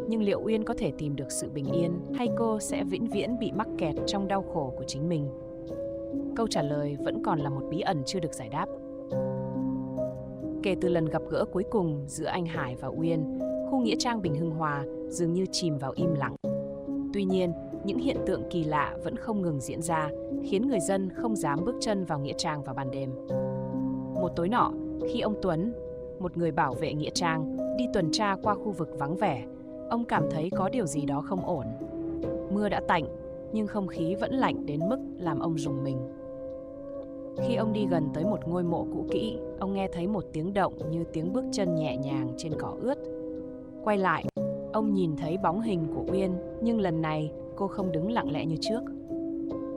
Nhưng liệu Uyên có thể tìm được sự bình yên, hay cô sẽ vĩnh viễn bị mắc kẹt trong đau khổ của chính mình? Câu trả lời vẫn còn là một bí ẩn chưa được giải đáp. Kể từ lần gặp gỡ cuối cùng giữa anh Hải và Uyên, khu nghĩa trang Bình Hưng Hòa dường như chìm vào im lặng. Tuy nhiên, những hiện tượng kỳ lạ vẫn không ngừng diễn ra, khiến người dân không dám bước chân vào nghĩa trang vào ban đêm. Một tối nọ, khi ông Tuấn, một người bảo vệ nghĩa trang, đi tuần tra qua khu vực vắng vẻ, ông cảm thấy có điều gì đó không ổn. Mưa đã tạnh, nhưng không khí vẫn lạnh đến mức làm ông rùng mình. Khi ông đi gần tới một ngôi mộ cũ kỹ, ông nghe thấy một tiếng động như tiếng bước chân nhẹ nhàng trên cỏ ướt. Quay lại, ông nhìn thấy bóng hình của Uyên, nhưng lần này cô không đứng lặng lẽ như trước.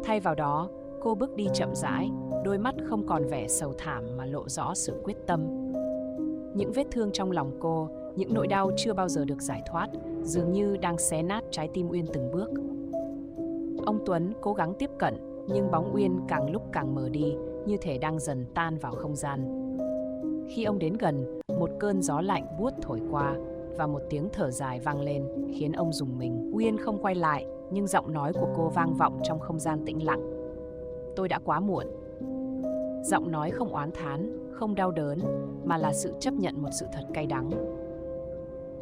Thay vào đó, cô bước đi chậm rãi, đôi mắt không còn vẻ sầu thảm mà lộ rõ sự quyết tâm. Những vết thương trong lòng cô, những nỗi đau chưa bao giờ được giải thoát, dường như đang xé nát trái tim Uyên từng bước. Ông Tuấn cố gắng tiếp cận, nhưng bóng Uyên càng lúc càng mờ đi, như thể đang dần tan vào không gian. Khi ông đến gần, một cơn gió lạnh buốt thổi qua, và một tiếng thở dài vang lên, khiến ông rùng mình. Uyên không quay lại, nhưng giọng nói của cô vang vọng trong không gian tĩnh lặng. Tôi đã quá muộn. Giọng nói không oán thán, không đau đớn, mà là sự chấp nhận một sự thật cay đắng.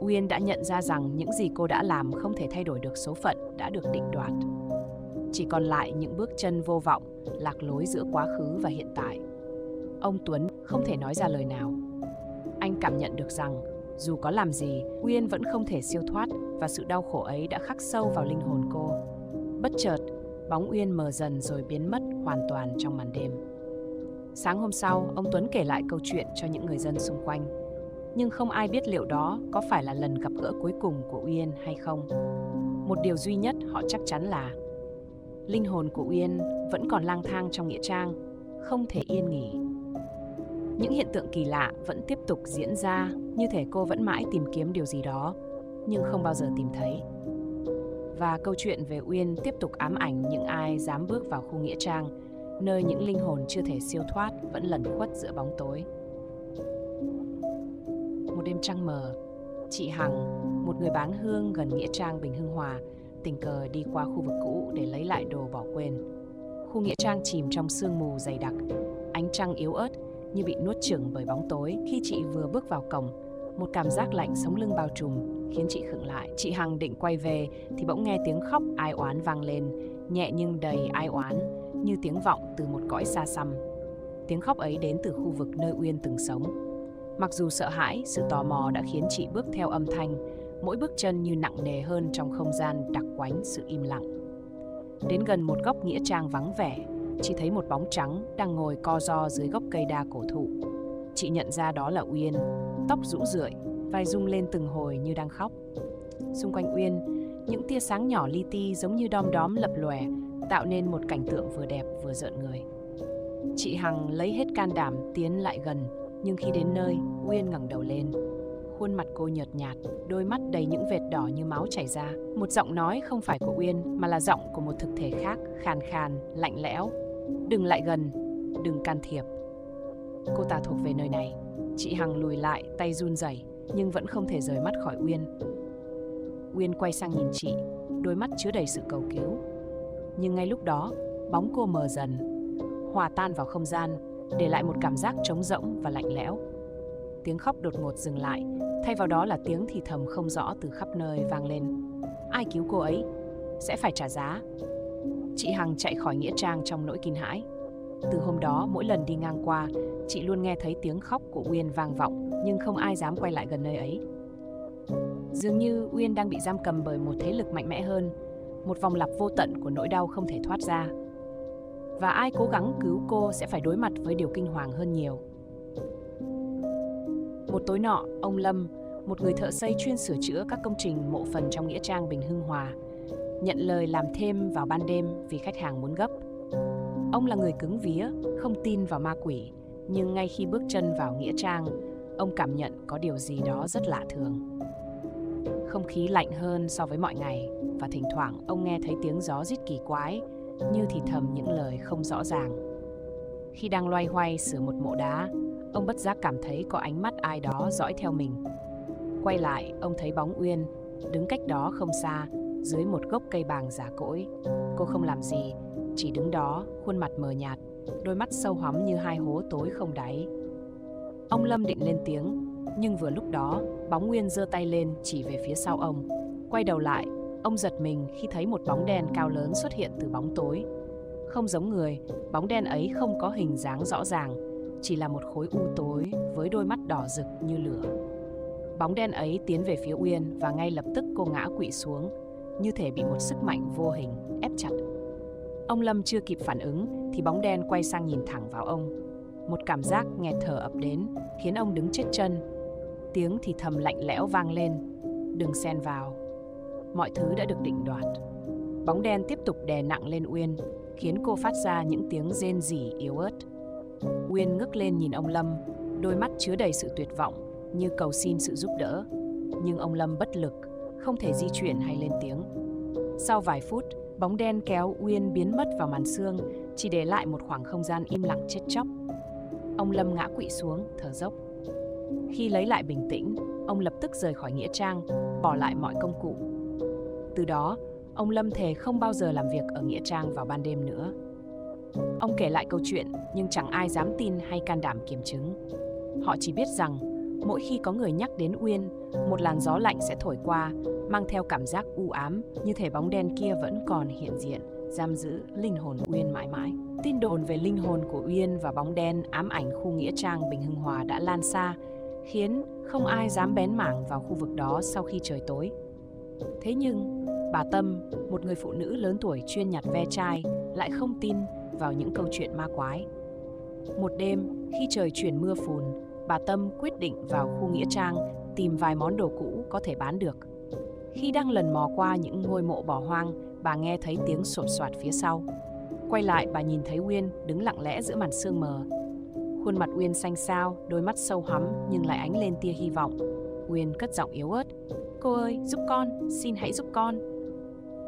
Uyên đã nhận ra rằng những gì cô đã làm không thể thay đổi được số phận đã được định đoạt. Chỉ còn lại những bước chân vô vọng, lạc lối giữa quá khứ và hiện tại. Ông Tuấn không thể nói ra lời nào. Anh cảm nhận được rằng, dù có làm gì, Uyên vẫn không thể siêu thoát, và sự đau khổ ấy đã khắc sâu vào linh hồn cô. Bất chợt, bóng Uyên mờ dần rồi biến mất hoàn toàn trong màn đêm. Sáng hôm sau, ông Tuấn kể lại câu chuyện cho những người dân xung quanh. Nhưng không ai biết liệu đó có phải là lần gặp gỡ cuối cùng của Uyên hay không. Một điều duy nhất họ chắc chắn là linh hồn của Uyên vẫn còn lang thang trong nghĩa trang, không thể yên nghỉ. Những hiện tượng kỳ lạ vẫn tiếp tục diễn ra, như thể cô vẫn mãi tìm kiếm điều gì đó, nhưng không bao giờ tìm thấy. Và câu chuyện về Uyên tiếp tục ám ảnh những ai dám bước vào khu nghĩa trang, nơi những linh hồn chưa thể siêu thoát vẫn lẩn khuất giữa bóng tối. Một đêm trăng mờ, chị Hằng, một người bán hương gần nghĩa trang Bình Hưng Hòa, tình cờ đi qua khu vực cũ để lấy lại đồ bỏ quên. Khu nghĩa trang chìm trong sương mù dày đặc, ánh trăng yếu ớt như bị nuốt chửng bởi bóng tối. Khi chị vừa bước vào cổng, một cảm giác lạnh sống lưng bao trùm khiến chị khựng lại. Chị Hằng định quay về thì bỗng nghe tiếng khóc ai oán vang lên, nhẹ nhưng đầy ai oán, như tiếng vọng từ một cõi xa xăm. Tiếng khóc ấy đến từ khu vực nơi Uyên từng sống. Mặc dù sợ hãi, sự tò mò đã khiến chị bước theo âm thanh, mỗi bước chân như nặng nề hơn trong không gian đặc quánh sự im lặng. Đến gần một góc nghĩa trang vắng vẻ, chị thấy một bóng trắng đang ngồi co ro dưới gốc cây đa cổ thụ. Chị nhận ra đó là Uyên, tóc rũ rượi, vai rung lên từng hồi như đang khóc. Xung quanh Uyên, những tia sáng nhỏ li ti giống như đom đóm lập lòe, tạo nên một cảnh tượng vừa đẹp vừa rợn người. Chị Hằng lấy hết can đảm tiến lại gần, nhưng khi đến nơi, Uyên ngẩng đầu lên. Khuôn mặt cô nhợt nhạt, đôi mắt đầy những vệt đỏ như máu chảy ra. Một giọng nói không phải của Uyên, mà là giọng của một thực thể khác, khàn khàn, lạnh lẽo. Đừng lại gần, đừng can thiệp. Cô ta thuộc về nơi này. Chị Hằng lùi lại, tay run rẩy, nhưng vẫn không thể rời mắt khỏi Uyên. Uyên quay sang nhìn chị, đôi mắt chứa đầy sự cầu cứu. Nhưng ngay lúc đó, bóng cô mờ dần, hòa tan vào không gian, để lại một cảm giác trống rỗng và lạnh lẽo. Tiếng khóc đột ngột dừng lại, thay vào đó là tiếng thì thầm không rõ từ khắp nơi vang lên. Ai cứu cô ấy? Sẽ phải trả giá. Chị Hằng chạy khỏi nghĩa trang trong nỗi kinh hãi. Từ hôm đó, mỗi lần đi ngang qua, chị luôn nghe thấy tiếng khóc của Uyên vang vọng, nhưng không ai dám quay lại gần nơi ấy. Dường như Uyên đang bị giam cầm bởi một thế lực mạnh mẽ hơn, một vòng lặp vô tận của nỗi đau không thể thoát ra. Và ai cố gắng cứu cô sẽ phải đối mặt với điều kinh hoàng hơn nhiều. Một tối nọ, ông Lâm, một người thợ xây chuyên sửa chữa các công trình mộ phần trong nghĩa trang Bình Hưng Hòa, nhận lời làm thêm vào ban đêm vì khách hàng muốn gấp. Ông là người cứng vía, không tin vào ma quỷ, nhưng ngay khi bước chân vào nghĩa trang, ông cảm nhận có điều gì đó rất lạ thường. Không khí lạnh hơn so với mọi ngày, và thỉnh thoảng ông nghe thấy tiếng gió rít kỳ quái, như thì thầm những lời không rõ ràng. Khi đang loay hoay sửa một mộ đá, ông bất giác cảm thấy có ánh mắt ai đó dõi theo mình. Quay lại, ông thấy bóng Uyên, đứng cách đó không xa, dưới một gốc cây bàng già cỗi. Cô không làm gì, chỉ đứng đó, khuôn mặt mờ nhạt, đôi mắt sâu hoắm như hai hố tối không đáy. Ông Lâm định lên tiếng, nhưng vừa lúc đó, bóng Uyên giơ tay lên chỉ về phía sau ông. Quay đầu lại, ông giật mình khi thấy một bóng đen cao lớn xuất hiện từ bóng tối. Không giống người, bóng đen ấy không có hình dáng rõ ràng, chỉ là một khối u tối với đôi mắt đỏ rực như lửa. Bóng đen ấy tiến về phía Uyên và ngay lập tức cô ngã quỵ xuống, như thể bị một sức mạnh vô hình ép chặt. Ông Lâm chưa kịp phản ứng thì bóng đen quay sang nhìn thẳng vào ông. Một cảm giác nghẹt thở ập đến khiến ông đứng chết chân. Tiếng thì thầm lạnh lẽo vang lên, đừng xen vào. Mọi thứ đã được định đoạt. Bóng đen tiếp tục đè nặng lên Uyên, khiến cô phát ra những tiếng rên rỉ yếu ớt. Uyên ngước lên nhìn ông Lâm, đôi mắt chứa đầy sự tuyệt vọng, như cầu xin sự giúp đỡ. Nhưng ông Lâm bất lực, không thể di chuyển hay lên tiếng. Sau vài phút, bóng đen kéo Uyên biến mất vào màn sương, chỉ để lại một khoảng không gian im lặng chết chóc. Ông Lâm ngã quỵ xuống, thở dốc. Khi lấy lại bình tĩnh, ông lập tức rời khỏi nghĩa trang, bỏ lại mọi công cụ. Từ đó, ông Lâm thề không bao giờ làm việc ở nghĩa trang vào ban đêm nữa. Ông kể lại câu chuyện, nhưng chẳng ai dám tin hay can đảm kiểm chứng. Họ chỉ biết rằng, mỗi khi có người nhắc đến Uyên, một làn gió lạnh sẽ thổi qua, mang theo cảm giác u ám, như thể bóng đen kia vẫn còn hiện diện, giam giữ linh hồn Uyên mãi mãi. Tin đồn về linh hồn của Uyên và bóng đen ám ảnh khu nghĩa trang Bình Hưng Hòa đã lan xa, khiến không ai dám bén mảng vào khu vực đó sau khi trời tối. Thế nhưng, Bà Tâm, một người phụ nữ lớn tuổi chuyên nhặt ve chai, lại không tin vào những câu chuyện ma quái. Một đêm, khi trời chuyển mưa phùn, bà Tâm quyết định vào khu nghĩa trang tìm vài món đồ cũ có thể bán được. Khi đang lần mò qua những ngôi mộ bỏ hoang, bà nghe thấy tiếng sột soạt phía sau. Quay lại, bà nhìn thấy Uyên đứng lặng lẽ giữa màn sương mờ. Khuôn mặt Uyên xanh xao, đôi mắt sâu hắm nhưng lại ánh lên tia hy vọng. Uyên cất giọng yếu ớt: "Cô ơi, giúp con, xin hãy giúp con."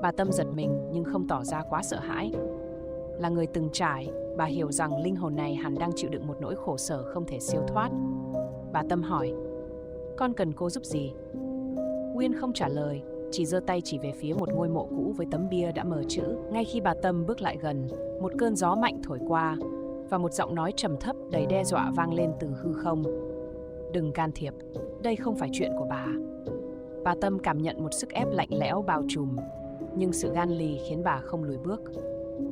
Bà Tâm giật mình nhưng không tỏ ra quá sợ hãi. Là người từng trải, bà hiểu rằng linh hồn này hẳn đang chịu đựng một nỗi khổ sở không thể siêu thoát. Bà Tâm hỏi: "Con cần cô giúp gì?" Uyên không trả lời, chỉ giơ tay chỉ về phía một ngôi mộ cũ với tấm bia đã mờ chữ. Ngay khi bà Tâm bước lại gần, một cơn gió mạnh thổi qua và một giọng nói trầm thấp đầy đe dọa vang lên từ hư không: "Đừng can thiệp, đây không phải chuyện của bà." Bà Tâm cảm nhận một sức ép lạnh lẽo bao trùm, nhưng sự gan lì khiến bà không lùi bước.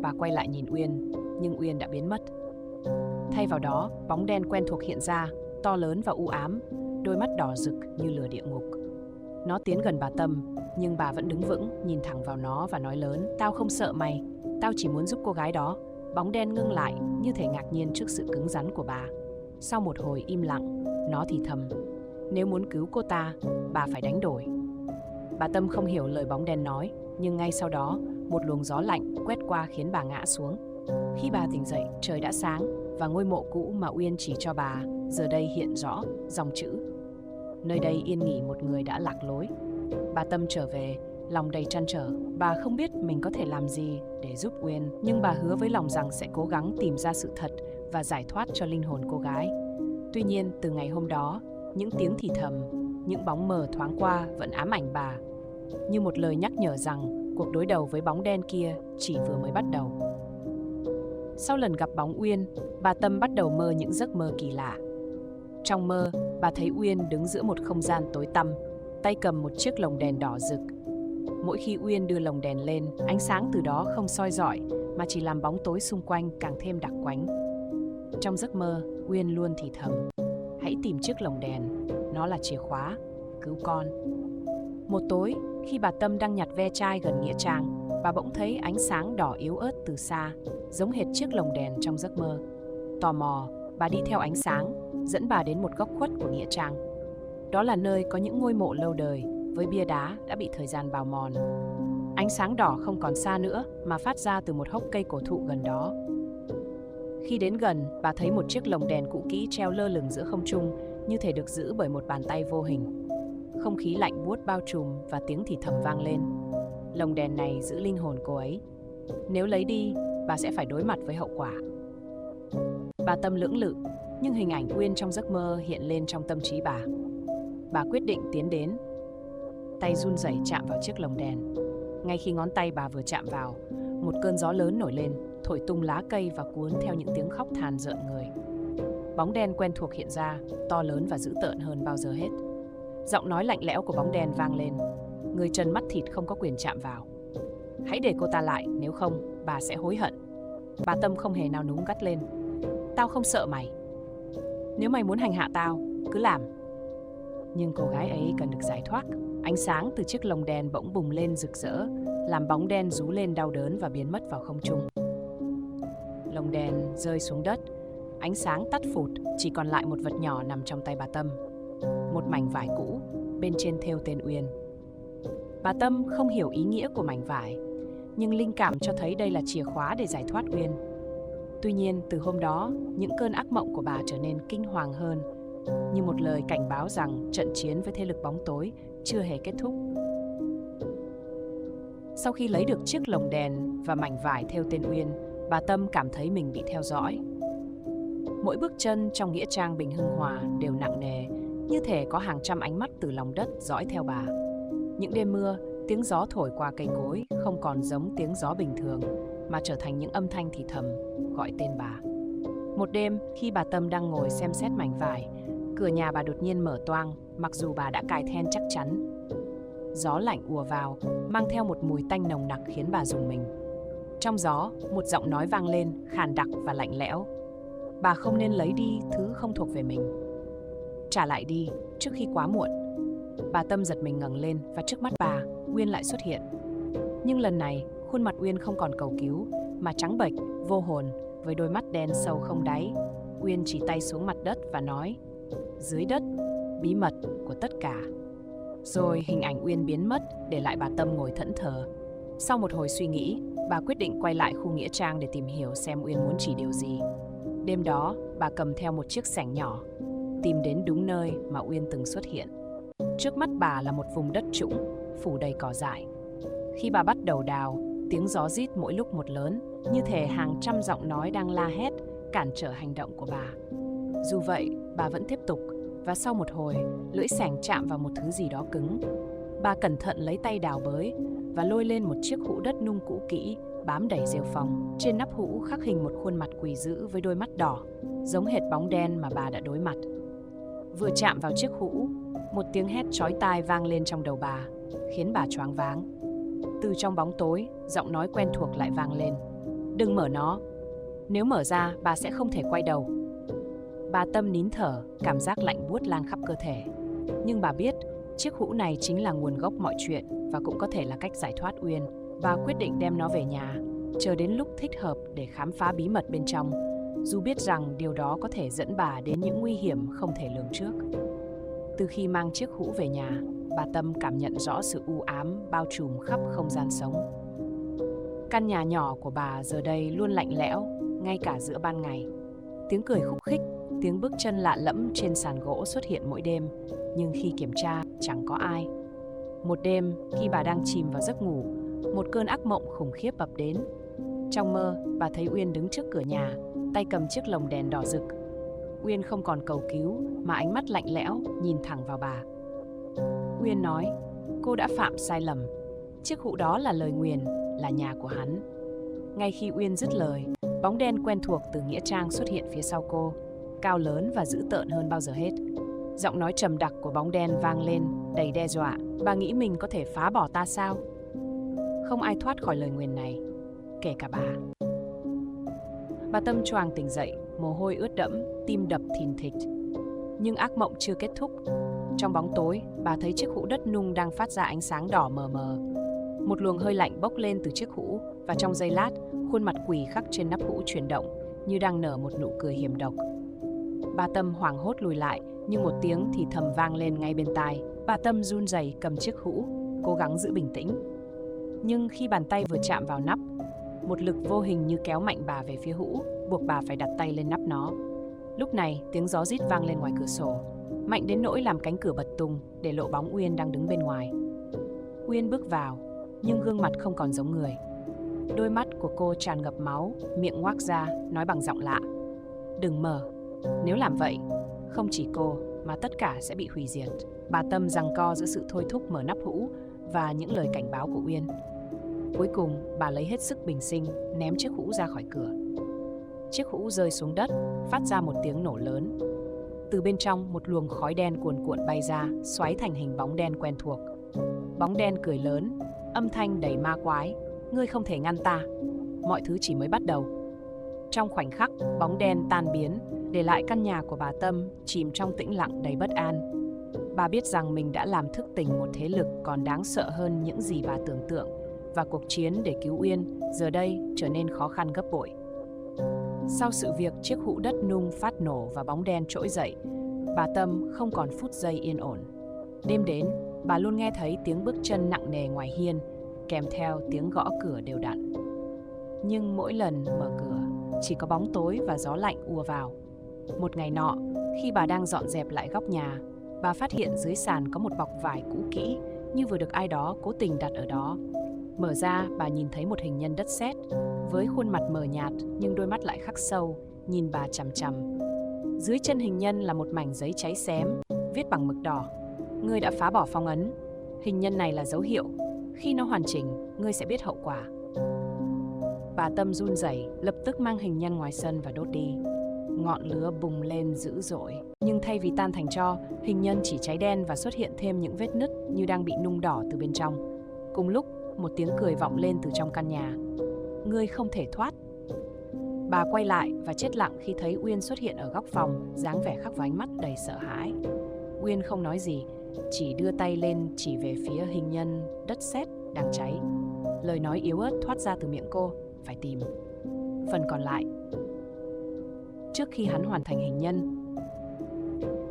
Bà quay lại nhìn Uyên, nhưng Uyên đã biến mất. Thay vào đó, bóng đen quen thuộc hiện ra, to lớn và u ám, đôi mắt đỏ rực như lửa địa ngục. Nó tiến gần bà Tâm, nhưng bà vẫn đứng vững, nhìn thẳng vào nó và nói lớn: "Tao không sợ mày, tao chỉ muốn giúp cô gái đó." Bóng đen ngưng lại, như thể ngạc nhiên trước sự cứng rắn của bà. Sau một hồi im lặng, nó thì thầm: "Nếu muốn cứu cô ta, bà phải đánh đổi." Bà Tâm không hiểu lời bóng đen nói, nhưng ngay sau đó, một luồng gió lạnh quét qua khiến bà ngã xuống. Khi bà tỉnh dậy, trời đã sáng và ngôi mộ cũ mà Uyên chỉ cho bà giờ đây hiện rõ dòng chữ: "Nơi đây yên nghỉ một người đã lạc lối." Bà Tâm trở về, lòng đầy trăn trở. Bà không biết mình có thể làm gì để giúp Uyên, nhưng bà hứa với lòng rằng sẽ cố gắng tìm ra sự thật và giải thoát cho linh hồn cô gái. Tuy nhiên, từ ngày hôm đó, những tiếng thì thầm, những bóng mờ thoáng qua vẫn ám ảnh bà, như một lời nhắc nhở rằng cuộc đối đầu với bóng đen kia chỉ vừa mới bắt đầu. Sau lần gặp bóng Uyên, bà Tâm bắt đầu mơ những giấc mơ kỳ lạ. Trong mơ, bà thấy Uyên đứng giữa một không gian tối tăm, tay cầm một chiếc lồng đèn đỏ rực. Mỗi khi Uyên đưa lồng đèn lên, ánh sáng từ đó không soi rọi mà chỉ làm bóng tối xung quanh càng thêm đặc quánh. Trong giấc mơ, Uyên luôn thì thầm: "Hãy tìm chiếc lồng đèn, nó là chìa khóa, cứu con." Một tối, khi bà Tâm đang nhặt ve chai gần nghĩa trang, bà bỗng thấy ánh sáng đỏ yếu ớt từ xa, giống hệt chiếc lồng đèn trong giấc mơ. Tò mò, bà đi theo ánh sáng, dẫn bà đến một góc khuất của nghĩa trang. Đó là nơi có những ngôi mộ lâu đời với bia đá đã bị thời gian bào mòn. Ánh sáng đỏ không còn xa nữa mà phát ra từ một hốc cây cổ thụ gần đó. Khi đến gần, bà thấy một chiếc lồng đèn cũ kỹ treo lơ lửng giữa không trung, như thể được giữ bởi một bàn tay vô hình. Không khí lạnh buốt bao trùm và tiếng thì thầm vang lên: "Lồng đèn này giữ linh hồn cô ấy. Nếu lấy đi, bà sẽ phải đối mặt với hậu quả." Bà Tâm lưỡng lự, nhưng hình ảnh Uyên trong giấc mơ hiện lên trong tâm trí bà. Bà quyết định tiến đến. Tay run rẩy chạm vào chiếc lồng đèn. Ngay khi ngón tay bà vừa chạm vào, một cơn gió lớn nổi lên, thổi tung lá cây và cuốn theo những tiếng khóc than rợn người. Bóng đen quen thuộc hiện ra, to lớn và dữ tợn hơn bao giờ hết. Giọng nói lạnh lẽo của bóng đen vang lên: "Người trần mắt thịt không có quyền chạm vào. Hãy để cô ta lại, nếu không, bà sẽ hối hận." Bà Tâm không hề nao núng gắt lên: "Tao không sợ mày. Nếu mày muốn hành hạ tao, cứ làm." Nhưng cô gái ấy cần được giải thoát. Ánh sáng từ chiếc lồng đèn bỗng bùng lên rực rỡ, làm bóng đen rú lên đau đớn và biến mất vào không trung. Lồng đèn rơi xuống đất, ánh sáng tắt phụt, chỉ còn lại một vật nhỏ nằm trong tay bà Tâm. Một mảnh vải cũ, bên trên thêu tên Uyên. Bà Tâm không hiểu ý nghĩa của mảnh vải, nhưng linh cảm cho thấy đây là chìa khóa để giải thoát Uyên. Tuy nhiên, từ hôm đó, những cơn ác mộng của bà trở nên kinh hoàng hơn, như một lời cảnh báo rằng trận chiến với thế lực bóng tối chưa hề kết thúc. Sau khi lấy được chiếc lồng đèn và mảnh vải thêu tên Uyên, bà Tâm cảm thấy mình bị theo dõi. Mỗi bước chân trong nghĩa trang Bình Hưng Hòa đều nặng nề, như thể có hàng trăm ánh mắt từ lòng đất dõi theo bà. Những đêm mưa, tiếng gió thổi qua cây cối không còn giống tiếng gió bình thường, mà trở thành những âm thanh thì thầm, gọi tên bà. Một đêm, khi bà Tâm đang ngồi xem xét mảnh vải, cửa nhà bà đột nhiên mở toang, mặc dù bà đã cài then chắc chắn. Gió lạnh ùa vào, mang theo một mùi tanh nồng nặc khiến bà rùng mình. Trong gió, một giọng nói vang lên, khàn đặc và lạnh lẽo: "Bà không nên lấy đi thứ không thuộc về mình. Trả lại đi, trước khi quá muộn." Bà Tâm giật mình ngẩng lên và trước mắt bà, Uyên lại xuất hiện. Nhưng lần này, khuôn mặt Uyên không còn cầu cứu, mà trắng bệch, vô hồn, với đôi mắt đen sâu không đáy. Uyên chỉ tay xuống mặt đất và nói, dưới đất, bí mật của tất cả. Rồi hình ảnh Uyên biến mất, để lại bà Tâm ngồi thẫn thờ. Sau một hồi suy nghĩ, bà quyết định quay lại khu nghĩa trang để tìm hiểu xem Uyên muốn chỉ điều gì. Đêm đó, bà cầm theo một chiếc xẻng nhỏ, tìm đến đúng nơi mà Uyên từng xuất hiện. Trước mắt bà là một vùng đất trũng, phủ đầy cỏ dại. Khi bà bắt đầu đào, tiếng gió rít mỗi lúc một lớn, như thể hàng trăm giọng nói đang la hét, cản trở hành động của bà. Dù vậy, bà vẫn tiếp tục, và sau một hồi, lưỡi xẻng chạm vào một thứ gì đó cứng. Bà cẩn thận lấy tay đào bới và lôi lên một chiếc hũ đất nung cũ kỹ, bám đầy rêu phong. Trên nắp hũ khắc hình một khuôn mặt quỷ dữ với đôi mắt đỏ, giống hệt bóng đen mà bà đã đối mặt. Vừa chạm vào chiếc hũ, một tiếng hét chói tai vang lên trong đầu bà, khiến bà choáng váng. Từ trong bóng tối, giọng nói quen thuộc lại vang lên. Đừng mở nó. Nếu mở ra, bà sẽ không thể quay đầu. Bà Tâm nín thở, cảm giác lạnh buốt lan khắp cơ thể. Nhưng bà biết, chiếc hũ này chính là nguồn gốc mọi chuyện và cũng có thể là cách giải thoát Uyên. Bà quyết định đem nó về nhà, chờ đến lúc thích hợp để khám phá bí mật bên trong, dù biết rằng điều đó có thể dẫn bà đến những nguy hiểm không thể lường trước. Từ khi mang chiếc hũ về nhà, bà Tâm cảm nhận rõ sự u ám bao trùm khắp không gian sống. Căn nhà nhỏ của bà giờ đây luôn lạnh lẽo, ngay cả giữa ban ngày. Tiếng cười khúc khích, tiếng bước chân lạ lẫm trên sàn gỗ xuất hiện mỗi đêm, nhưng khi kiểm tra, chẳng có ai. Một đêm, khi bà đang chìm vào giấc ngủ, một cơn ác mộng khủng khiếp ập đến. Trong mơ, bà thấy Uyên đứng trước cửa nhà, tay cầm chiếc lồng đèn đỏ rực. Uyên không còn cầu cứu, mà ánh mắt lạnh lẽo, nhìn thẳng vào bà. Uyên nói, cô đã phạm sai lầm. Chiếc hũ đó là lời nguyền, là nhà của hắn. Ngay khi Uyên dứt lời, bóng đen quen thuộc từ nghĩa trang xuất hiện phía sau cô, cao lớn và dữ tợn hơn bao giờ hết. Giọng nói trầm đặc của bóng đen vang lên, đầy đe dọa. Bà nghĩ mình có thể phá bỏ ta sao? Không ai thoát khỏi lời nguyền này, kể cả bà. Bà Tâm choàng tỉnh dậy, mồ hôi ướt đẫm, tim đập thình thịch. Nhưng ác mộng chưa kết thúc. Trong bóng tối, bà thấy chiếc hũ đất nung đang phát ra ánh sáng đỏ mờ mờ. Một luồng hơi lạnh bốc lên từ chiếc hũ, và trong giây lát, khuôn mặt quỷ khắc trên nắp hũ chuyển động, như đang nở một nụ cười hiểm độc. Bà Tâm hoảng hốt lùi lại, nhưng một tiếng thì thầm vang lên ngay bên tai. Bà Tâm run rẩy cầm chiếc hũ, cố gắng giữ bình tĩnh. Nhưng khi bàn tay vừa chạm vào nắp, một lực vô hình như kéo mạnh bà về phía hũ, buộc bà phải đặt tay lên nắp nó. Lúc này, tiếng gió rít vang lên ngoài cửa sổ, mạnh đến nỗi làm cánh cửa bật tung, để lộ bóng Uyên đang đứng bên ngoài. Uyên bước vào, nhưng gương mặt không còn giống người. Đôi mắt của cô tràn ngập máu, miệng ngoác ra, nói bằng giọng lạ. Đừng mở, nếu làm vậy, không chỉ cô mà tất cả sẽ bị hủy diệt. Bà Tâm giằng co giữa sự thôi thúc mở nắp hũ và những lời cảnh báo của Uyên. Cuối cùng, bà lấy hết sức bình sinh, ném chiếc hũ ra khỏi cửa. Chiếc hũ rơi xuống đất, phát ra một tiếng nổ lớn. Từ bên trong, một luồng khói đen cuồn cuộn bay ra, xoáy thành hình bóng đen quen thuộc. Bóng đen cười lớn, âm thanh đầy ma quái. Ngươi không thể ngăn ta. Mọi thứ chỉ mới bắt đầu. Trong khoảnh khắc, bóng đen tan biến, để lại căn nhà của bà Tâm chìm trong tĩnh lặng đầy bất an. Bà biết rằng mình đã làm thức tỉnh một thế lực còn đáng sợ hơn những gì bà tưởng tượng, và cuộc chiến để cứu Uyên giờ đây trở nên khó khăn gấp bội. Sau sự việc chiếc hũ đất nung phát nổ và bóng đen trỗi dậy, bà Tâm không còn phút giây yên ổn. Đêm đến, bà luôn nghe thấy tiếng bước chân nặng nề ngoài hiên, kèm theo tiếng gõ cửa đều đặn. Nhưng mỗi lần mở cửa, chỉ có bóng tối và gió lạnh ùa vào. Một ngày nọ, khi bà đang dọn dẹp lại góc nhà, bà phát hiện dưới sàn có một bọc vải cũ kỹ, như vừa được ai đó cố tình đặt ở đó. Mở ra, bà nhìn thấy một hình nhân đất sét, với khuôn mặt mờ nhạt nhưng đôi mắt lại khắc sâu, nhìn bà chằm chằm. Dưới chân hình nhân là một mảnh giấy cháy xém, viết bằng mực đỏ. Ngươi đã phá bỏ phong ấn. Hình nhân này là dấu hiệu. Khi nó hoàn chỉnh, ngươi sẽ biết hậu quả. Bà Tâm run rẩy, lập tức mang hình nhân ngoài sân và đốt đi. Ngọn lửa bùng lên dữ dội, nhưng thay vì tan thành tro, hình nhân chỉ cháy đen và xuất hiện thêm những vết nứt như đang bị nung đỏ từ bên trong. Cùng lúc, một tiếng cười vọng lên từ trong căn nhà. Ngươi không thể thoát. Bà quay lại và chết lặng khi thấy Uyên xuất hiện ở góc phòng, dáng vẻ khắc vào ánh mắt đầy sợ hãi. Uyên không nói gì, chỉ đưa tay lên chỉ về phía hình nhân đất sét đang cháy. lời nói yếu ớt thoát ra từ miệng cô, phải tìm. Phần còn lại. Trước khi hắn hoàn thành hình nhân.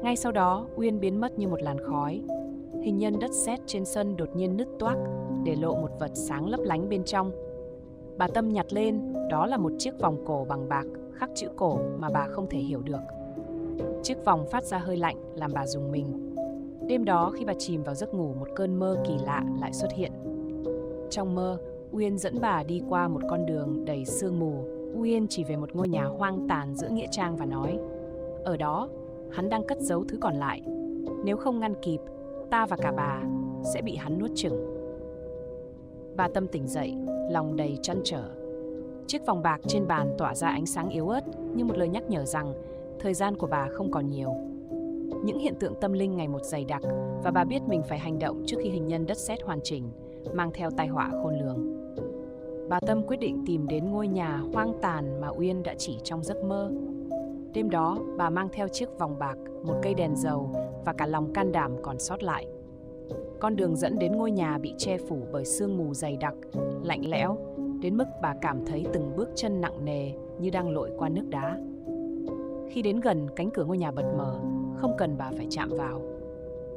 Ngay sau đó, Uyên biến mất như một làn khói. Hình nhân đất sét trên sân đột nhiên nứt toác, để lộ một vật sáng lấp lánh bên trong. Bà Tâm nhặt lên, đó là một chiếc vòng cổ bằng bạc, khắc chữ cổ mà bà không thể hiểu được. Chiếc vòng phát ra hơi lạnh, làm bà rùng mình. Đêm đó khi bà chìm vào giấc ngủ, một cơn mơ kỳ lạ lại xuất hiện. Trong mơ, Uyên dẫn bà đi qua một con đường đầy sương mù. Uyên chỉ về một ngôi nhà hoang tàn giữa nghĩa trang và nói, ở đó, hắn đang cất giấu thứ còn lại. Nếu không ngăn kịp, ta và cả bà sẽ bị hắn nuốt chửng. Bà Tâm tỉnh dậy, lòng đầy trăn trở. Chiếc vòng bạc trên bàn tỏa ra ánh sáng yếu ớt như một lời nhắc nhở rằng thời gian của bà không còn nhiều. Những hiện tượng tâm linh ngày một dày đặc và bà biết mình phải hành động trước khi hình nhân đất sét hoàn chỉnh, mang theo tai họa khôn lường. Bà Tâm quyết định tìm đến ngôi nhà hoang tàn mà Uyên đã chỉ trong giấc mơ. Đêm đó, bà mang theo chiếc vòng bạc, một cây đèn dầu và cả lòng can đảm còn sót lại. Con đường dẫn đến ngôi nhà bị che phủ bởi sương mù dày đặc, lạnh lẽo, đến mức bà cảm thấy từng bước chân nặng nề như đang lội qua nước đá. Khi đến gần, cánh cửa ngôi nhà bật mở, không cần bà phải chạm vào.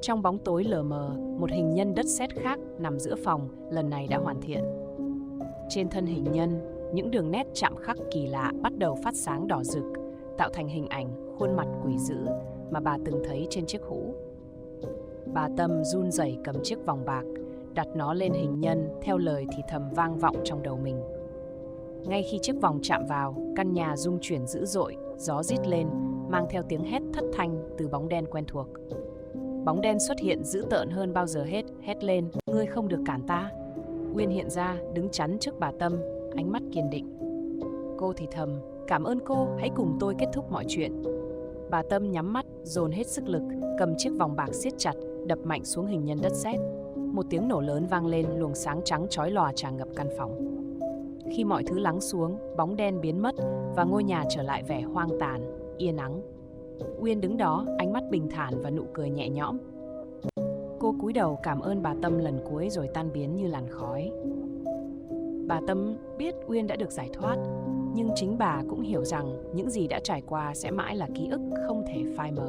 Trong bóng tối lờ mờ, một hình nhân đất sét khác nằm giữa phòng, lần này đã hoàn thiện. Trên thân hình nhân, những đường nét chạm khắc kỳ lạ bắt đầu phát sáng đỏ rực, tạo thành hình ảnh khuôn mặt quỷ dữ mà bà từng thấy trên chiếc hũ. Bà Tâm run rẩy cầm chiếc vòng bạc, đặt nó lên hình nhân theo lời thì thầm vang vọng trong đầu mình. Ngay khi chiếc vòng chạm vào, căn nhà rung chuyển dữ dội, gió rít lên, mang theo tiếng hét thất thanh từ bóng đen quen thuộc. Bóng đen xuất hiện dữ tợn hơn bao giờ hết, hét lên, ngươi không được cản ta. Uyên hiện ra, đứng chắn trước bà Tâm, ánh mắt kiên định. Cô thì thầm, cảm ơn cô, hãy cùng tôi kết thúc mọi chuyện. Bà Tâm nhắm mắt, dồn hết sức lực, cầm chiếc vòng bạc siết chặt, đập mạnh xuống hình nhân đất sét. Một tiếng nổ lớn vang lên, luồng sáng trắng chói lòa tràn ngập căn phòng. Khi mọi thứ lắng xuống, bóng đen biến mất và ngôi nhà trở lại vẻ hoang tàn, yên ắng. Uyên đứng đó, ánh mắt bình thản và nụ cười nhẹ nhõm. Cô cúi đầu cảm ơn bà Tâm lần cuối rồi tan biến như làn khói. Bà Tâm biết Uyên đã được giải thoát, nhưng chính bà cũng hiểu rằng những gì đã trải qua sẽ mãi là ký ức không thể phai mờ.